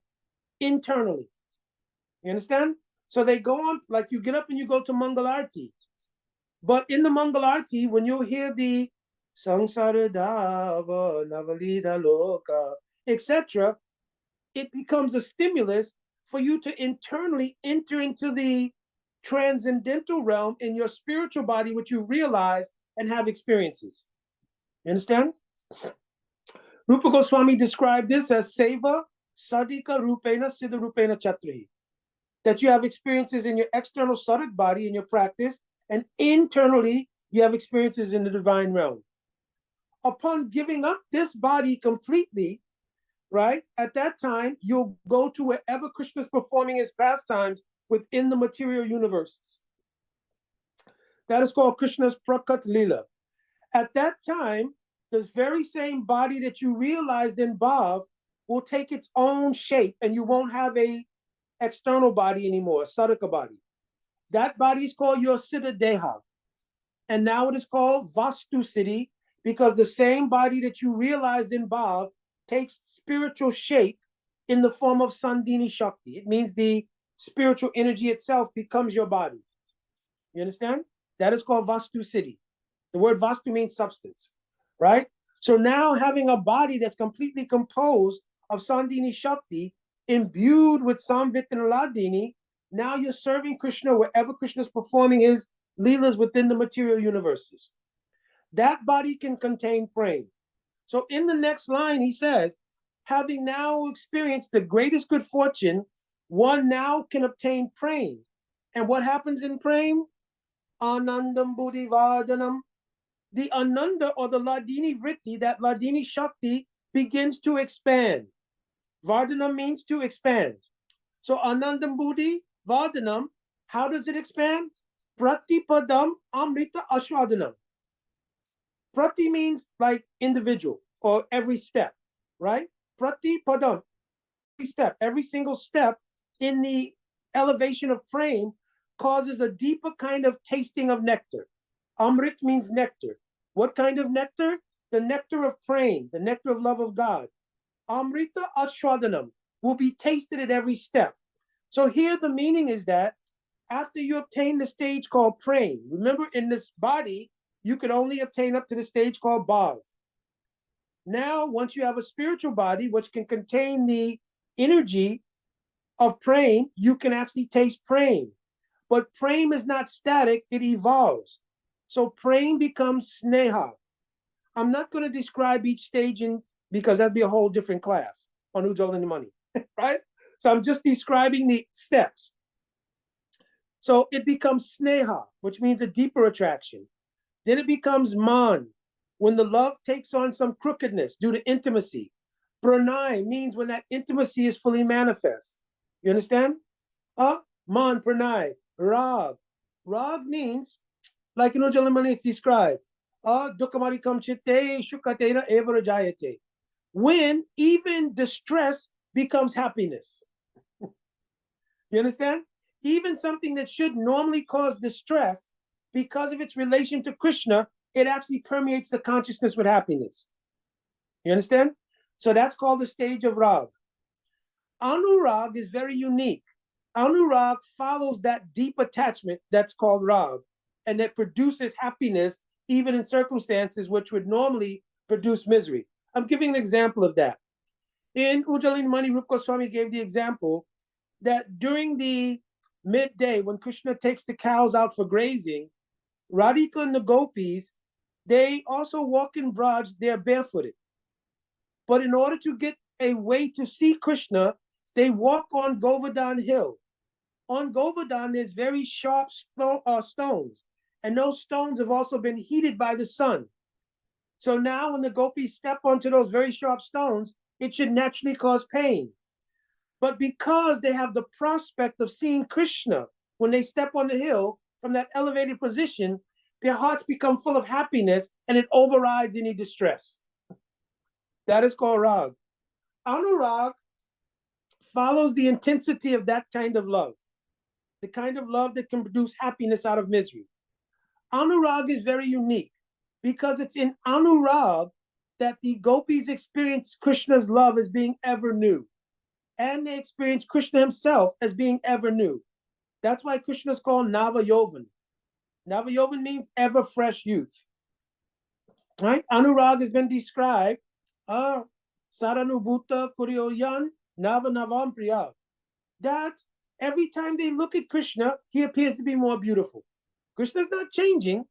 internally. You understand? So they go on, like you get up and you go to Mangalarti. But in the Mangalarti, when you hear the Sangsara Dava, Navalida Loka, etc., it becomes a stimulus for you to internally enter into the transcendental realm in your spiritual body, which you realize and have experiences. You understand? Rupa Goswami described this as Seva Sadika Rupena Siddha Rupena Chatrihi. That you have experiences in your external Sadik body in your practice, and internally you have experiences in the divine realm. Upon giving up this body completely, right, at that time, you'll go to wherever Krishna is performing his pastimes within the material universes. That is called Krishna's Prakat Lila. At that time, this very same body that you realized in Bhav will take its own shape, and you won't have a external body anymore, a Sadhaka body. That body is called your Siddha Deha. And now it is called Vastu Siddhi, because the same body that you realized in Bhav takes spiritual shape in the form of Sandhini Shakti. It means the spiritual energy itself becomes your body. You understand? That is called Vastu Siddhi. The word Vastu means substance, right? So now having a body that's completely composed of Sandhini Shakti, imbued with Samvit and Ladini, now you're serving Krishna wherever Krishna is performing his leelas within the material universes. That body can contain praying. So in the next line, he says, having now experienced the greatest good fortune, one now can obtain praying. And what happens in praying? Anandam Buddhi Vardhanam. The Ananda or the Ladini Vritti, that Ladini Shakti, begins to expand. Vardhanam means to expand. So Anandam Buddhi Vardhanam, how does it expand? Pratipadam Amrita Ashwadanam. Prati means like individual or every step, right? Pratipadam, every step, every single step in the elevation of praying causes a deeper kind of tasting of nectar. Amrit means nectar. What kind of nectar? The nectar of praying, the nectar of love of God. Amrita Ashwadanam will be tasted at every step. So here the meaning is that after you obtain the stage called praying, remember in this body, you could only obtain up to the stage called Bhav. Now, once you have a spiritual body, which can contain the energy of praying, you can actually taste praying. But praying is not static, it evolves. So praying becomes sneha. I'm not going to describe each stage because that'd be a whole different class on Ujjwal and the Money, right? So I'm just describing the steps. So it becomes sneha, which means a deeper attraction. Then it becomes man, when the love takes on some crookedness due to intimacy. Pranay means when that intimacy is fully manifest. You understand? Man, pranay. Rag. Rag means, like in Ujjwal and Money it's described, dukkamarikam chitte shukatena evarajayate. When even distress becomes happiness. You understand? Even something that should normally cause distress, because of its relation to Krishna, it actually permeates the consciousness with happiness. You understand? So that's called the stage of Rag. Anurag is very unique. Anurag follows that deep attachment that's called Rag, and that produces happiness even in circumstances which would normally produce misery. I'm giving an example of that. In Ujjwal and the Money, Rupa Goswami gave the example that during the midday, when Krishna takes the cows out for grazing, Radhika and the Gopis, they also walk in Braj, they're barefooted. But in order to get a way to see Krishna, they walk on Govardhan Hill. On Govardhan, there's very sharp stones, and those stones have also been heated by the sun. So now when the Gopis step onto those very sharp stones, it should naturally cause pain. But because they have the prospect of seeing Krishna when they step on the hill from that elevated position, their hearts become full of happiness and it overrides any distress. That is called Rag. Anurag follows the intensity of that kind of love, the kind of love that can produce happiness out of misery. Anurag is very unique because it's in Anurag that the gopis experience Krishna's love as being ever new. And they experience Krishna himself as being ever new. That's why Krishna is called Nava Yovan. Nava Yovan means ever fresh youth. Right? Anurag has been described. Saranubhuta Kuryoyan Nava Navam Priya. That every time they look at Krishna, he appears to be more beautiful. Krishna's not changing,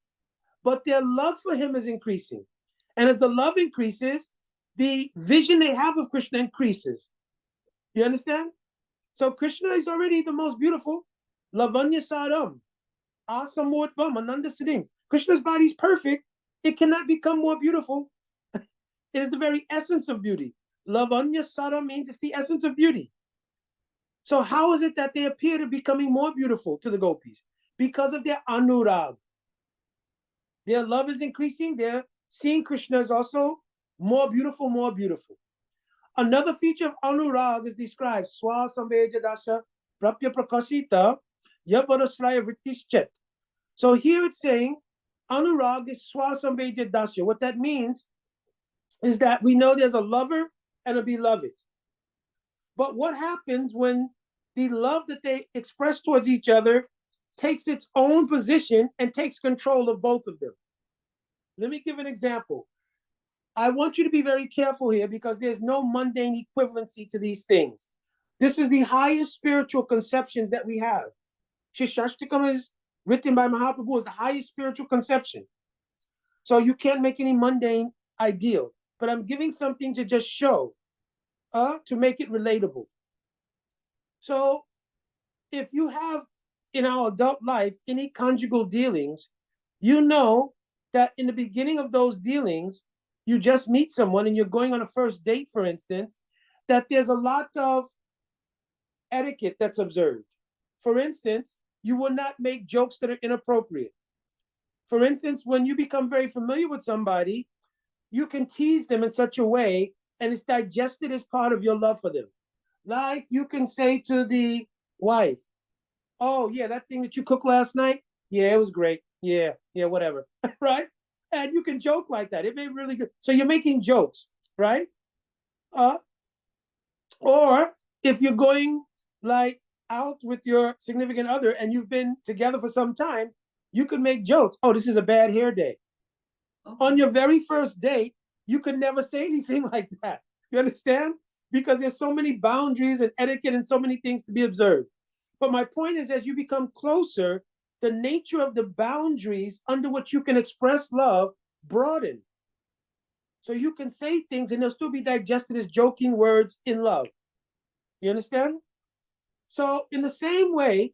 but their love for him is increasing. And as the love increases, the vision they have of Krishna increases. You understand? So Krishna is already the most beautiful. Lavanya Saram, Asamurtvam, Ananda Siddhim. Krishna's body is perfect. It cannot become more beautiful. It is the very essence of beauty. Lavanya Saram means it's the essence of beauty. So how is it that they appear to becoming more beautiful to the gopis? Because of their anurag. Their love is increasing. They're seeing Krishna as also more beautiful, more beautiful. Another feature of anurag is described. Swa samvejadasha prapya prakasita yavanasraya vrittischet. So here it's saying anurag is swa samvejadasha. What that means is that we know there's a lover and a beloved. But what happens when the love that they express towards each other takes its own position and takes control of both of them? Let me give an example. I want you to be very careful here because there's no mundane equivalency to these things. This is the highest spiritual conceptions that we have. Sri Siksastakam is written by Mahaprabhu as the highest spiritual conception. So you can't make any mundane ideal. But I'm giving something to just show, to make it relatable. So if you have in our adult life any conjugal dealings, you know that in the beginning of those dealings, you just meet someone and you're going on a first date, for instance, that there's a lot of etiquette that's observed. For instance, you will not make jokes that are inappropriate. For instance, when you become very familiar with somebody, you can tease them in such a way and it's digested as part of your love for them. Like you can say to the wife, oh yeah, that thing that you cooked last night, yeah, it was great. Yeah, whatever, right? And you can joke like that. It may be really good. So you're making jokes, right? Or if you're going like out with your significant other and you've been together for some time, you can make jokes. Oh, this is a bad hair day. On your very first date, you could never say anything like that. You understand? Because there's so many boundaries and etiquette and so many things to be observed. But my point is, as you become closer, the nature of the boundaries under which you can express love broaden. So you can say things and they'll still be digested as joking words in love. You understand? So in the same way,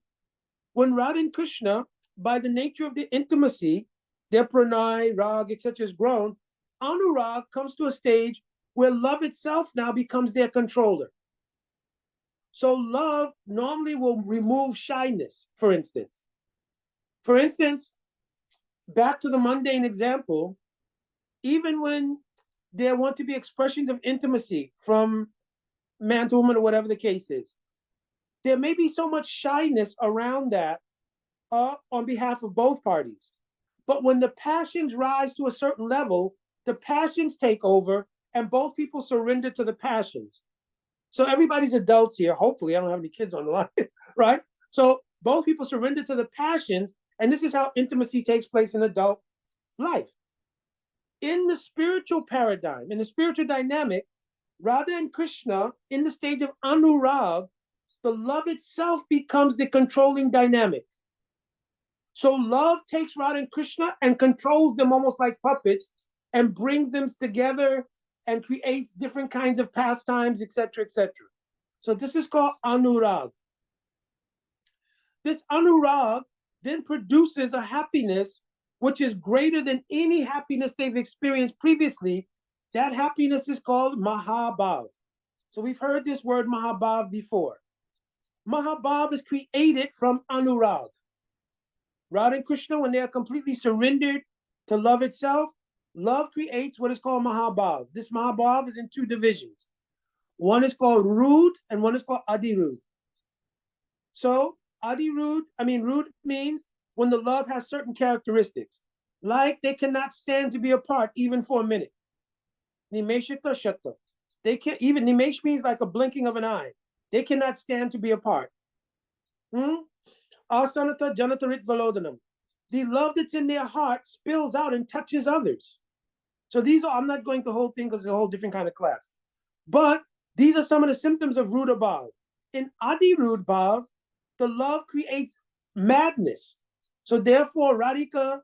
when Radha and Krishna, by the nature of the intimacy, their pranay, rag, etc. is grown, anurag comes to a stage where love itself now becomes their controller. So love normally will remove shyness, for instance. For instance, back to the mundane example, even when there want to be expressions of intimacy from man to woman or whatever the case is, there may be so much shyness around that on behalf of both parties. But when the passions rise to a certain level, the passions take over and both people surrender to the passions. So everybody's adults here. Hopefully, I don't have any kids on the line, right? So both people surrender to the passions, and this is how intimacy takes place in adult life. In the spiritual paradigm, in the spiritual dynamic, Radha and Krishna, in the stage of anurag, the love itself becomes the controlling dynamic. So love takes Radha and Krishna and controls them almost like puppets and brings them together and creates different kinds of pastimes, etc., etc. So this is called anurag. This anurag then produces a happiness which is greater than any happiness they've experienced previously. That happiness is called Mahabhav. So we've heard this word Mahabhav before. Mahabhav is created from anurag. Radha and Krishna, when they are completely surrendered to love itself, love creates what is called Mahabhav. This Mahabhav is in two divisions. One is called Rud and one is called Adirud. So Rud means when the love has certain characteristics, like they cannot stand to be apart even for a minute. Nimeshita shata. They can't even, nimesh means like a blinking of an eye. They cannot stand to be apart. Asanata janatarit valodanam. The love that's in their heart spills out and touches others. So these are, I'm not going to the whole thing because it's a whole different kind of class. But these are some of the symptoms of Ruda Bhav. In Adi Rud Bhav, the love creates madness. So therefore, Radhika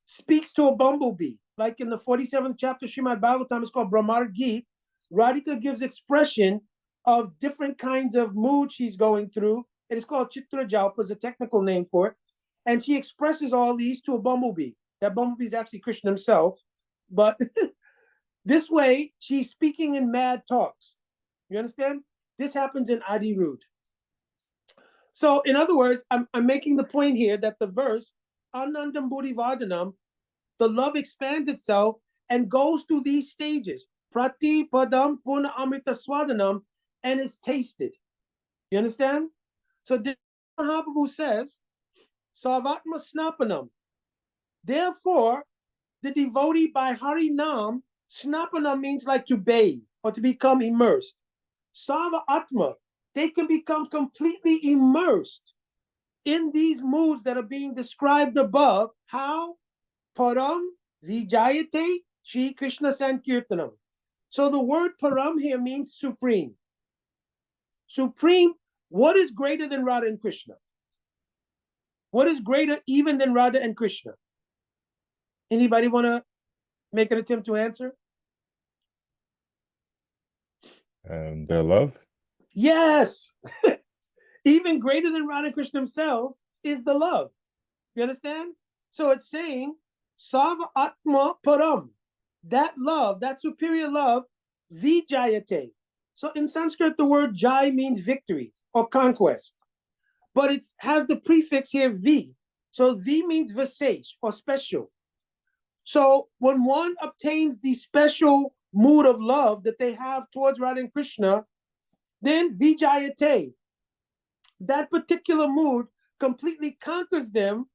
speaks to a bumblebee. Like in the 47th chapter, Srimad Bhagavatam, is called Brahmar Geet. Radhika gives expression of different kinds of moods she's going through. It is called Chitra Jalpa, is a technical name for it. And she expresses all these to a bumblebee. That bumblebee is actually Krishna himself. But this way, she's speaking in mad talks. You understand? This happens in Adi Rud. So in other words, I'm making the point here that the verse, Anandam Buddhi Vardhanam, the love expands itself and goes through these stages. Prati Padam Puna Amrita Swadanam, and is tasted. You understand? So Mahaprabhu says, Sarvatma Snapanam. Therefore, the devotee by Hari Nam, Snapanam means like to bathe or to become immersed. Sarva Atma, they can become completely immersed in these moods that are being described above. How? Param Vijayate Shri Krishna Sankirtanam. So the word param here means supreme. Supreme, what is greater than Radha and Krishna? What is greater even than Radha and Krishna? Anybody want to make an attempt to answer? Their love? Yes. Even greater than Radha and Krishna themselves is the love. You understand? So it's saying, Sarva Atma Param. That love, that superior love, Vijayate. So in Sanskrit, the word Jai means victory or conquest. But it has the prefix here, V. So V means Visesh or special. So when one obtains the special mood of love that they have towards Radha and Krishna, then Vijayate, that particular mood completely conquers them,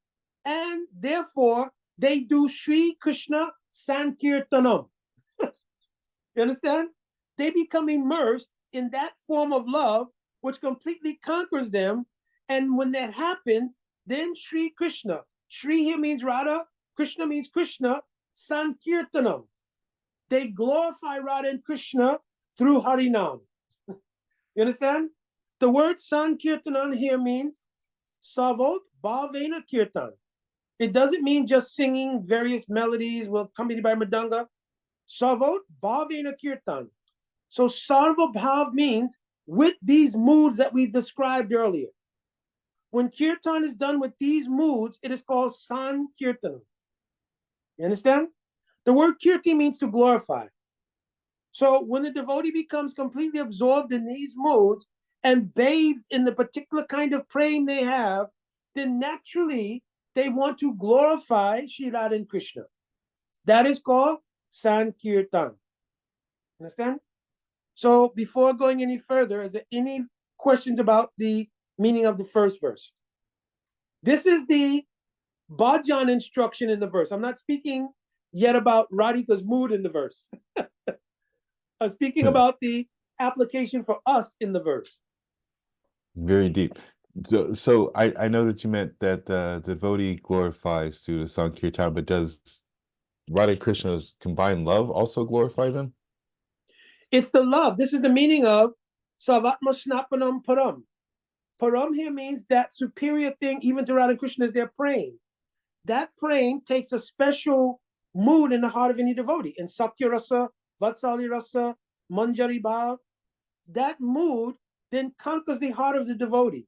and therefore they do Sri Krishna Sankirtanam. You understand? They become immersed in that form of love, which completely conquers them. And when that happens, then Sri Krishna, Sri here means Radha, Krishna means Krishna, Sankirtanam. They glorify Radha and Krishna through Harinam. You understand? The word Sankirtanan here means Savot Bhavena Kirtan. It doesn't mean just singing various melodies accompanied by Mridanga. Savot Bhavena Kirtan. So Sarva Bhav means with these moods that we described earlier. When Kirtan is done with these moods, it is called Sankirtanam. You understand? The word Kirti means to glorify. So when the devotee becomes completely absorbed in these moods and bathes in the particular kind of praying they have, then naturally they want to glorify Sri Radha and Krishna. That is called Sankirtan. Understand? So before going any further, is there any questions about the meaning of the first verse? This is the bhajan instruction in the verse. I'm not speaking yet about Radhika's mood in the verse. I'm speaking about the application for us in the verse. Very deep. So I know that you meant that the devotee glorifies through the Sankirtan, but does Radha Krishna's combined love also glorify them? It's the love. This is the meaning of Savatma Snapanam Param. Param here means that superior thing, even to Radha Krishna, is their praying. That praying takes a special mood in the heart of any devotee. In Sakya Rasa, Vatsali Rasa, Manjari Bhav, that mood then conquers the heart of the devotee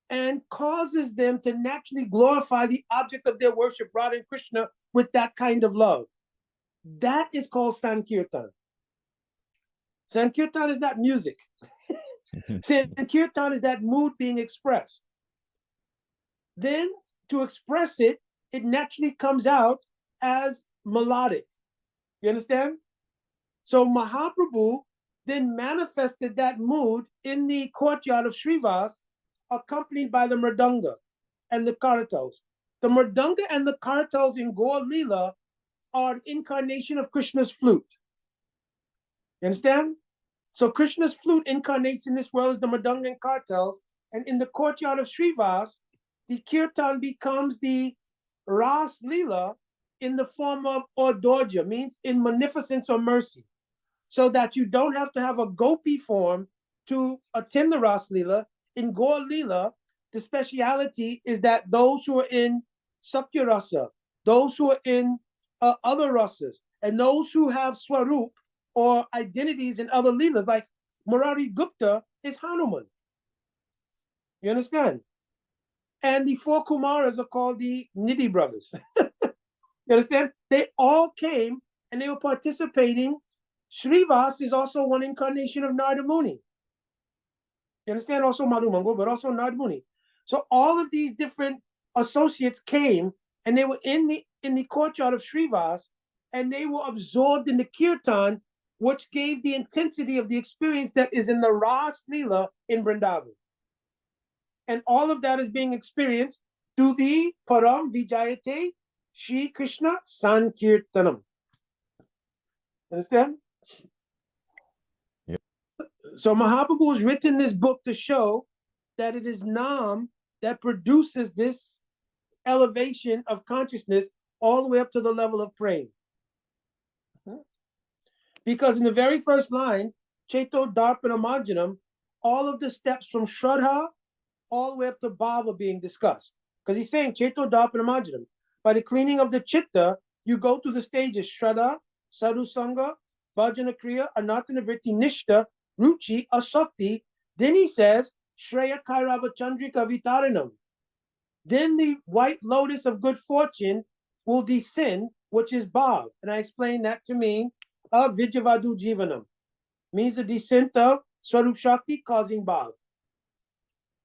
and causes them to naturally glorify the object of their worship, Radha and Krishna, with that kind of love. That is called Sankirtan. Sankirtan is not music. Sankirtan is that mood being expressed. Then to express it, it naturally comes out as melodic. You understand? So Mahaprabhu then manifested that mood in the courtyard of Srivas, accompanied by the mridanga and the kartals. The mridanga and the kartals in Gaur Leela are an incarnation of Krishna's flute. You understand? So Krishna's flute incarnates in this world as the Mridanga cartels, and in the courtyard of Srivas, the kirtan becomes the Ras Lila in the form of Ordorja, means in magnificence or mercy, so that you don't have to have a gopi form to attend the Ras Lila. In Gaur Lila, the speciality is that those who are in Sakya Rasa, those who are in other rasas, and those who have Swarup or identities in other Leelas, like Murari Gupta is Hanuman. You understand? And the four Kumaras are called the Nidhi brothers. You understand? They all came and they were participating. Srivas is also one incarnation of Narada Muni. You understand? Also Madhu Mangal, but also Narada Muni. So all of these different associates came and they were in the courtyard of Srivas, and they were absorbed in the kirtan, which gave the intensity of the experience that is in the Ras Lila in Vrindavan. And all of that is being experienced through the Param Vijayate Shri Krishna Sankirtanam. Understand? Yep. So Mahaprabhu has written this book to show that it is Nam that produces this elevation of consciousness all the way up to the level of praying. Because in the very first line, Cheto Darpana Manjanam, all of the steps from Shraddha all the way up to Bhava being discussed. Because he's saying Cheto Darpana Manjanam. By the cleaning of the Chitta, you go through the stages Shraddha, Sadhu Sangha, Bhajana Kriya, Anatana Vritti Nishta, Ruchi, Asakti. Then he says, Shreya Kairava Chandrika Vitaranam. Then the white lotus of good fortune will descend, which is Bhav. And I explained that to mean Vijavadu Jivanam. Means the descent of Swarup Shakti causing Bhav.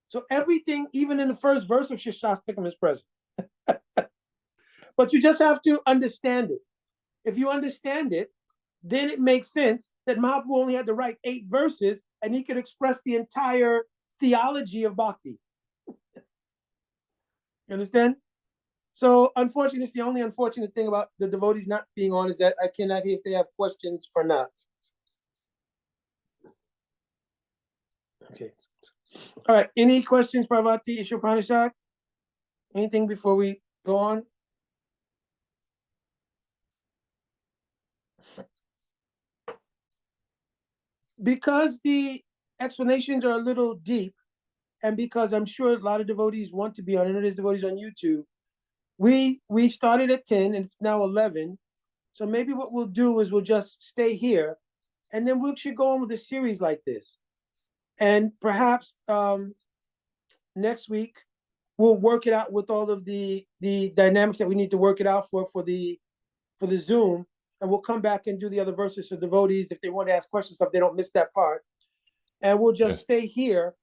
So everything, even in the first verse of Siksastakam, is present. But you just have to understand it. If you understand it, then it makes sense that Mahaprabhu only had to write 8 verses and he could express the entire theology of Bhakti. You understand? So unfortunately, it's the only unfortunate thing about the devotees not being on is that I cannot hear if they have questions or not. Okay. All right. Any questions, Parvati, Ishwar? Anything before we go on? Because the explanations are a little deep, and because I'm sure a lot of devotees want to be on, and there's devotees on YouTube, we started at 10 and it's now 11. So maybe what we'll do is we'll just stay here, and then we should go on with a series like this. And perhaps next week we'll work it out with all of the dynamics that we need to work it out for the Zoom, and we'll come back and do the other verses for devotees if they want to ask questions, so if they don't miss that part. And we'll just stay here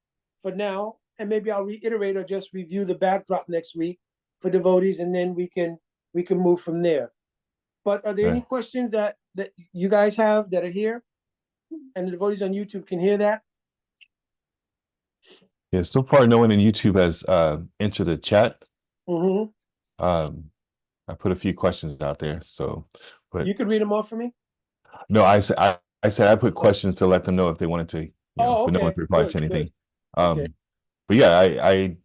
for now, and maybe I'll reiterate or just review the backdrop next week for devotees, and then we can move from there. But are there any questions that you guys have that are here, and the devotees on YouTube can hear that? Yeah, so far no one in YouTube has entered the chat. Mm-hmm. I put a few questions out there, so but You could read them off for me. no, I said I put questions to let them know if they wanted to, but no one replied to anything. Okay. But yeah, I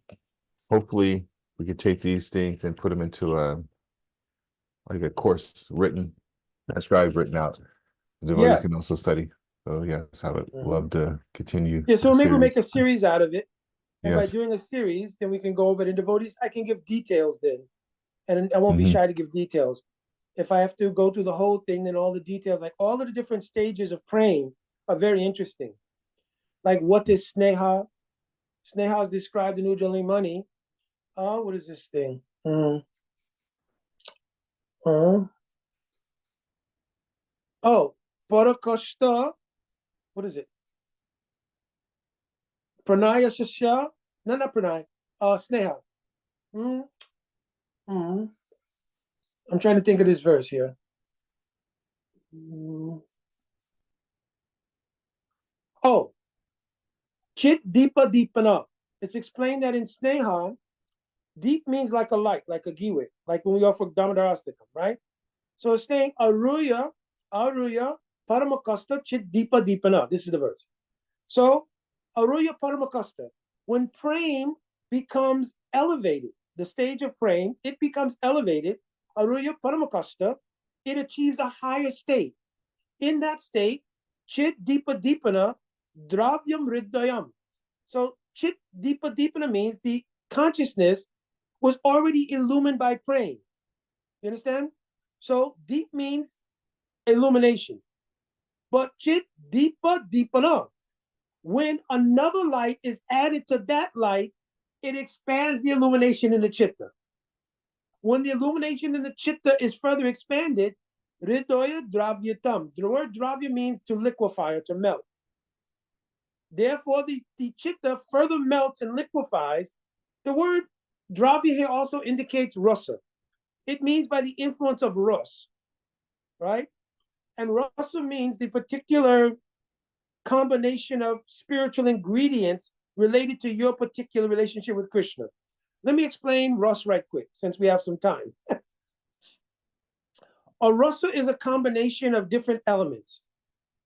hopefully we could take these things and put them into like a course written, transcribed, written out. The devotees can also study. So yes, I would love to continue. Yeah, so maybe we'll make a series out of it. And by Yes. doing a series, then we can go over the devotees. I can give details then. And I won't be shy to give details. If I have to go through the whole thing, then all the details, like all of the different stages of praying are very interesting. Like what is Sneha? Sneha is described in Ujjali Mani. What is this thing? Parakashta. What is it? Pranaya Shasya? No, not Pranaya. Sneha. I'm trying to think of this verse here. Chit Deepa Deepana. It's explained that in Sneha, deep means like a light, like a giwit, like when we offer Damodarastakam, right? So it's saying Aruya, Paramakasta, Chit Deepa Deepana. This is the verse. So Aruya Paramakasta, when prem becomes elevated, the stage of prem, it becomes elevated, Aruya Paramakasta, it achieves a higher state. In that state, Chit Deepa Deepana, Dravyam Riddayam. So Chit Deepa Deepana means the consciousness was already illumined by praying. You understand? So deep means illumination. But Chit Deepa Deepana, when another light is added to that light, it expands the illumination in the chitta. When the illumination in the chitta is further expanded, Hridaya Dravyatam. The word dravya means to liquefy or to melt. Therefore, the chitta further melts and liquefies. The word dravya here also indicates rasa. It means by the influence of ras, right? And rasa means the particular combination of spiritual ingredients related to your particular relationship with Krishna. Let me explain ras right quick, since we have some time. A rasa is a combination of different elements.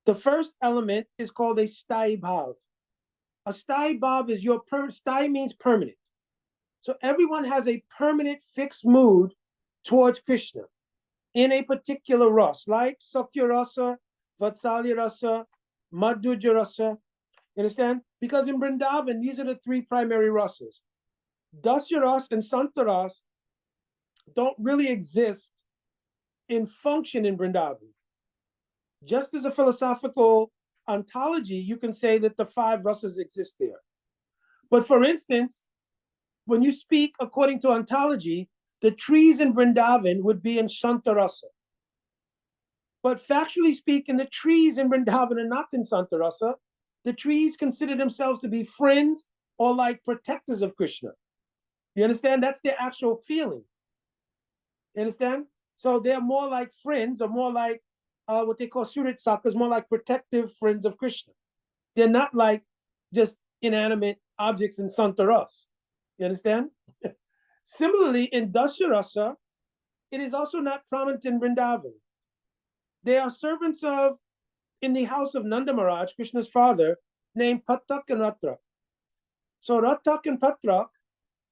The first element is called a sthai bhav. A sthai bhav is your sthai means permanent. So everyone has a permanent fixed mood towards Krishna in a particular ras, like Sakya rasa, Vatsalya rasa, Madhurya rasa. You understand? Because in Vrindavan, these are the three primary rasas. Dasya ras and Santa ras don't really exist in function in Vrindavan. Just as a philosophical ontology, you can say that the five rasas exist there. But for instance, when you speak according to ontology, the trees in Vrindavan would be in Santa rasa. But factually speaking, the trees in Vrindavan are not in Santa rasa. The trees consider themselves to be friends or like protectors of Krishna. You understand? That's their actual feeling. You understand? So they're more like friends, or more like what they call Surit Sakas, more like protective friends of Krishna. They're not like just inanimate objects in Santa Rasa. You understand? Similarly, in Dasya Rasa, it is also not prominent in Vrindavan. They are servants of, in the house of Nanda Maharaj, Krishna's father, named Pattak and Ratrak. So Rattak and Patrak,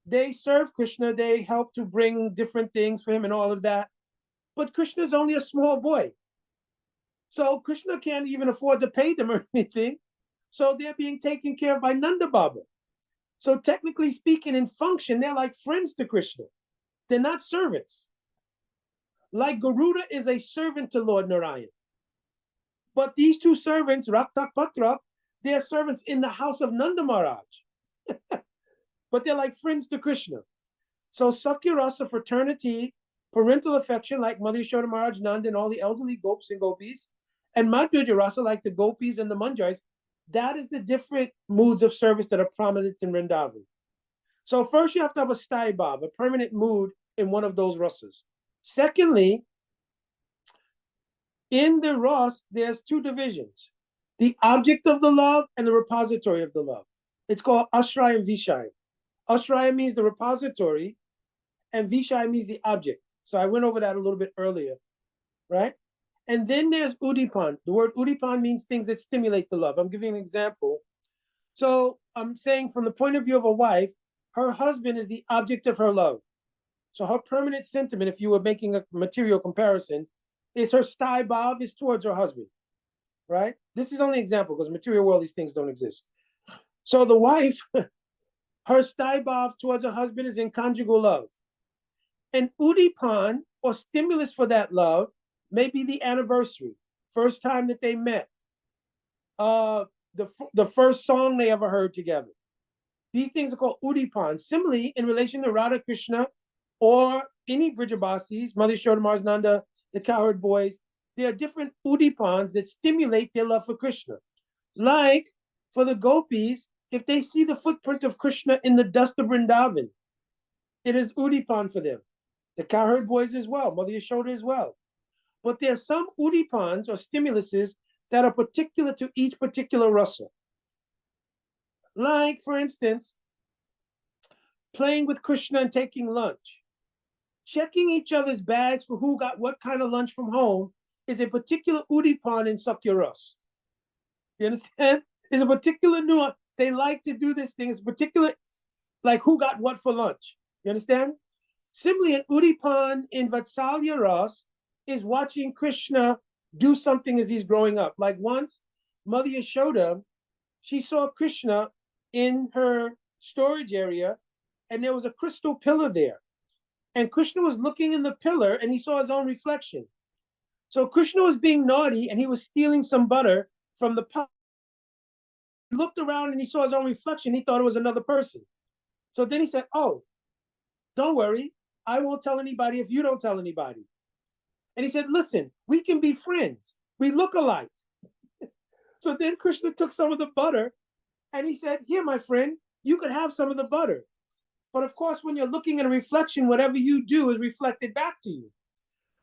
they serve Krishna, they help to bring different things for him and all of that. But Krishna is only a small boy. So Krishna can't even afford to pay them or anything. So they're being taken care of by Nanda Baba. So technically speaking, in function, they're like friends to Krishna. They're not servants. Like Garuda is a servant to Lord Narayan. But these two servants, Rattak Patrak, they're servants in the house of Nanda Maharaj. But they're like friends to Krishna. So Sakya Rasa, fraternity, parental affection, like Mother Yashoda Maharaj, Nanda, and all the elderly Gopis and Gopis, and Madhurya Rasa, like the Gopis and the Manjars, that is the different moods of service that are prominent in Vrindavan. So first you have to have a sthai bhav, a permanent mood in one of those rasas. Secondly, in the ras, there's two divisions: the object of the love and the repository of the love. It's called Ashraya and Vishaya. Ashraya means the repository, and Vishaya means the object. So I went over that a little bit earlier, right? And then there's Udipan. The word Udipan means things that stimulate the love. I'm giving an example. So I'm saying from the point of view of a wife, her husband is the object of her love. So her permanent sentiment, if you were making a material comparison, is her sthai bhav is towards her husband, right? This is only an example because material world, these things don't exist. So the wife, her sthai bhav towards her husband is in conjugal love. And Udipan, or stimulus for that love, may be the anniversary, first time that they met, the first song they ever heard together. These things are called Udipan. Similarly, in relation to Radha Krishna or any Brijabasis, Mother Yashoda Maharaj Nanda, the cowherd boys, there are different Udipans that stimulate their love for Krishna. Like for the Gopis, if they see the footprint of Krishna in the dust of Vrindavan, it is Udipan for them. The cowherd boys as well, Mother Yashoda as well. But there are some Udipans or stimuluses that are particular to each particular rasa. Like, for instance, playing with Krishna and taking lunch. checking each other's bags for who got what kind of lunch from home is a particular udipan in Sakyaras. You understand? It's a particular nuance. They like to do this thing. It's particular, like who got what for lunch. You understand? Similarly, an udipan in Vatsalya Ras is watching Krishna do something as he's growing up. Like once, Mother Yashoda, she saw Krishna in her storage area, and there was a crystal pillar there. And Krishna was looking in the pillar, and he saw his own reflection. So Krishna was being naughty, and he was stealing some butter from the pot. He looked around, and he saw his own reflection. He thought it was another person. So then he said, oh, don't worry. I won't tell anybody if you don't tell anybody. And he said, listen, we can be friends. We look alike. So then Krishna took some of the butter, and he said, here, my friend, you could have some of the butter. But of course, when you're looking at a reflection, whatever you do is reflected back to you.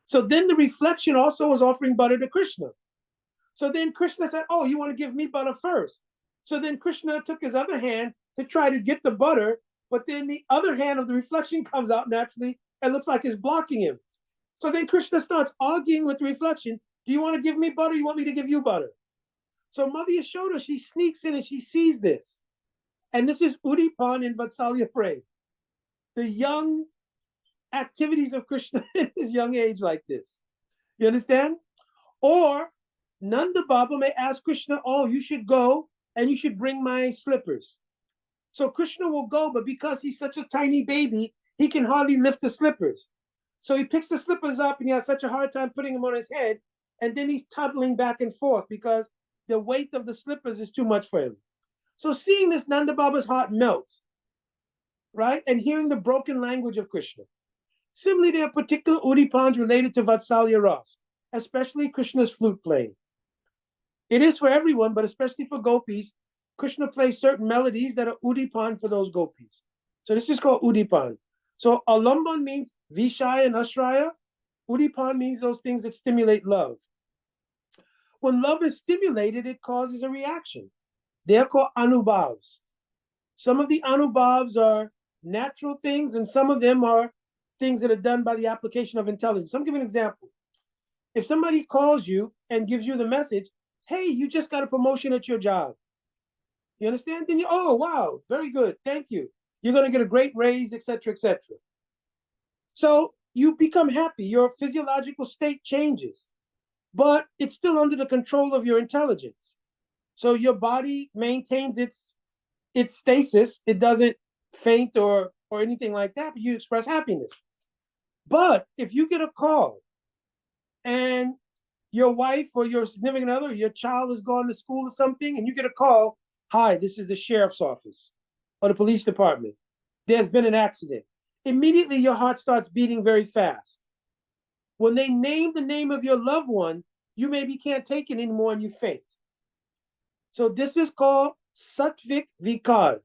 So then the reflection also was offering butter to Krishna. So then Krishna said, oh, you want to give me butter first. So then Krishna took his other hand to try to get the butter, but then the other hand of the reflection comes out naturally and looks like it's blocking him. So then Krishna starts arguing with the reflection. Do you want to give me butter? You want me to give you butter? So Mother Yashoda, she sneaks in and she sees this. And this is Udipan in Vatsalya Prem. The young activities of Krishna in his young age like this. You understand? Or Nanda Baba may ask Krishna, oh, you should go and you should bring my slippers. So Krishna will go, but because he's such a tiny baby, he can hardly lift the slippers. So he picks the slippers up and he has such a hard time putting them on his head. And then he's toddling back and forth because the weight of the slippers is too much for him. So seeing this, Nanda Baba's heart melts, right? And hearing the broken language of Krishna. Similarly, there are particular udipans related to Vatsalya Ras, especially Krishna's flute playing. It is for everyone, but especially for gopis, Krishna plays certain melodies that are udipan for those gopis. So this is called udipan. So alamban means vishaya and ashraya. Udipan means those things that stimulate love. When love is stimulated, it causes a reaction. They're called anubhavs. Some of the anubhavs are natural things, and some of them are things that are done by the application of intelligence. I'll give you an example. If somebody calls you and gives you the message, hey, you just got a promotion at your job. You understand? Then you, oh, wow, very good, thank you. You're going to get a great raise, etc., etc. So you become happy. Your physiological state changes, but it's still under the control of your intelligence. So your body maintains its stasis. It doesn't faint or anything like that, but you express happiness. But if you get a call and your wife or your significant other, your child has gone to school or something, and you get a call, hi, this is the sheriff's office or the police department. There's been an accident. Immediately your heart starts beating very fast. When they name the name of your loved one, you maybe can't take it anymore and you faint. So this is called sattvik vikar.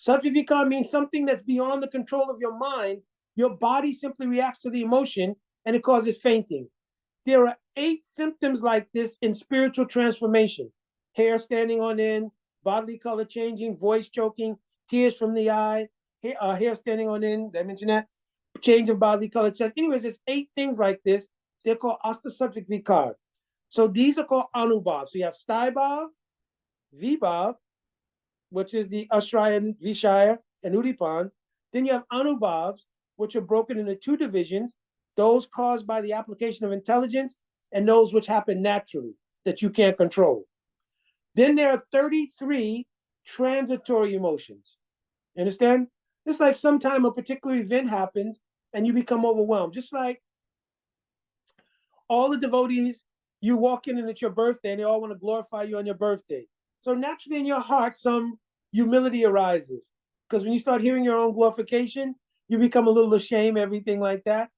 Sattvik vikar means something that's beyond the control of your mind. Your body simply reacts to the emotion and it causes fainting. There are 8 symptoms like this in spiritual transformation. Hair standing on end, bodily color changing, voice choking, tears from the eye, hair standing on end, did I mention that? Change of bodily color. Anyways, there's 8 things like this. They're called asta sattvik vikar. So these are called anubhav. So you have staibhav, vibhav, which is the ashraya, vishaya, and udipan. Then you have anubhavs, which are broken into 2 divisions, those caused by the application of intelligence and those which happen naturally that you can't control. Then there are 33 transitory emotions. You understand? It's like sometime a particular event happens and you become overwhelmed. Just like all the devotees, you walk in and it's your birthday and they all want to glorify you on your birthday. So naturally in your heart, some humility arises. Because when you start hearing your own glorification, you become a little ashamed, everything like that.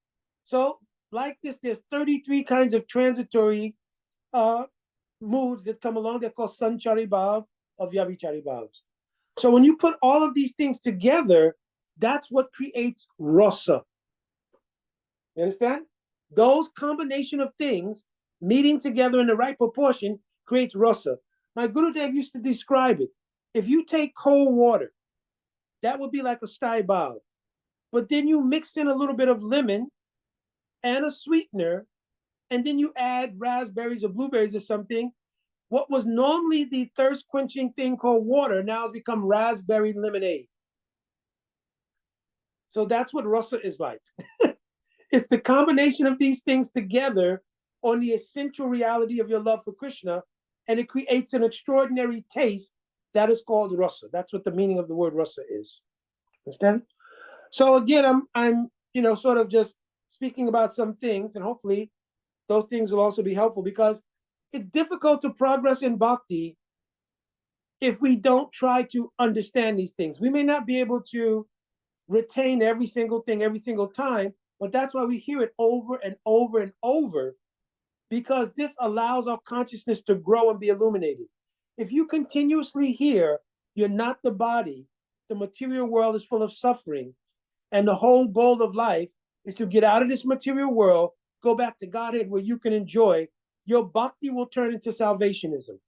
So like this, there's 33 kinds of transitory moods that come along. They're called sanchari bhav or vyavichari bhavs. So when you put all of these things together, that's what creates rasa. You understand? Those combination of things meeting together in the right proportion creates rasa. My Gurudev used to describe it. If you take cold water, that would be like a stai bhav. but then you mix in a little bit of lemon and a sweetener, and then you add raspberries or blueberries or something. What was normally the thirst quenching thing called water now has become raspberry lemonade. So that's what rasa is like. It's the combination of these things together on the essential reality of your love for Krishna, and it creates an extraordinary taste that is called rasa. That's what the meaning of the word rasa is. Understand? So again, I'm sort of just speaking about some things, and hopefully those things will also be helpful, because it's difficult to progress in bhakti if we don't try to understand these things. We may not be able to retain every single thing every single time, but that's why we hear it over and over and over, because this allows our consciousness to grow and be illuminated. If you continuously hear, you're not the body, the material world is full of suffering, and the whole goal of life is to get out of this material world, go back to Godhead where you can enjoy, your bhakti will turn into salvationism.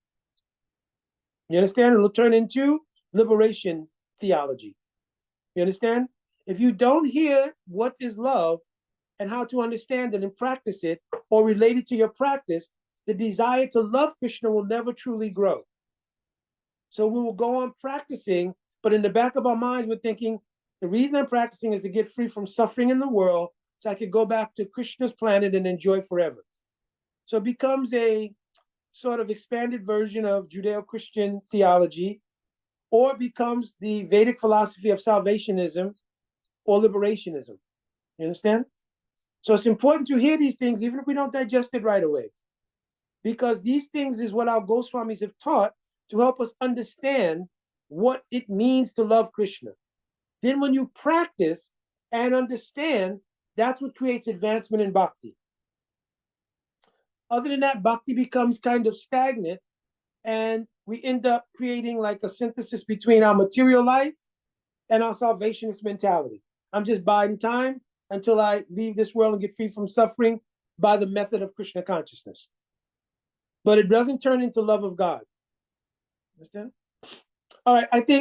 You understand? It'll turn into liberation theology. You understand? If you don't hear what is love and how to understand it and practice it, or relate it to your practice, the desire to love Krishna will never truly grow. So we will go on practicing, but in the back of our minds, we're thinking, the reason I'm practicing is to get free from suffering in the world, so I could go back to Krishna's planet and enjoy forever. So it becomes a sort of expanded version of Judeo-Christian theology, or it becomes the Vedic philosophy of salvationism or liberationism. You understand? So it's important to hear these things, even if we don't digest it right away, because these things is what our Goswamis have taught to help us understand what it means to love Krishna. Then when you practice and understand, that's what creates advancement in bhakti. Other than that, bhakti becomes kind of stagnant, and we end up creating like a synthesis between our material life and our salvationist mentality. I'm just biding time until I leave this world and get free from suffering by the method of Krishna consciousness. But it doesn't turn into love of God. Understand? All right, I think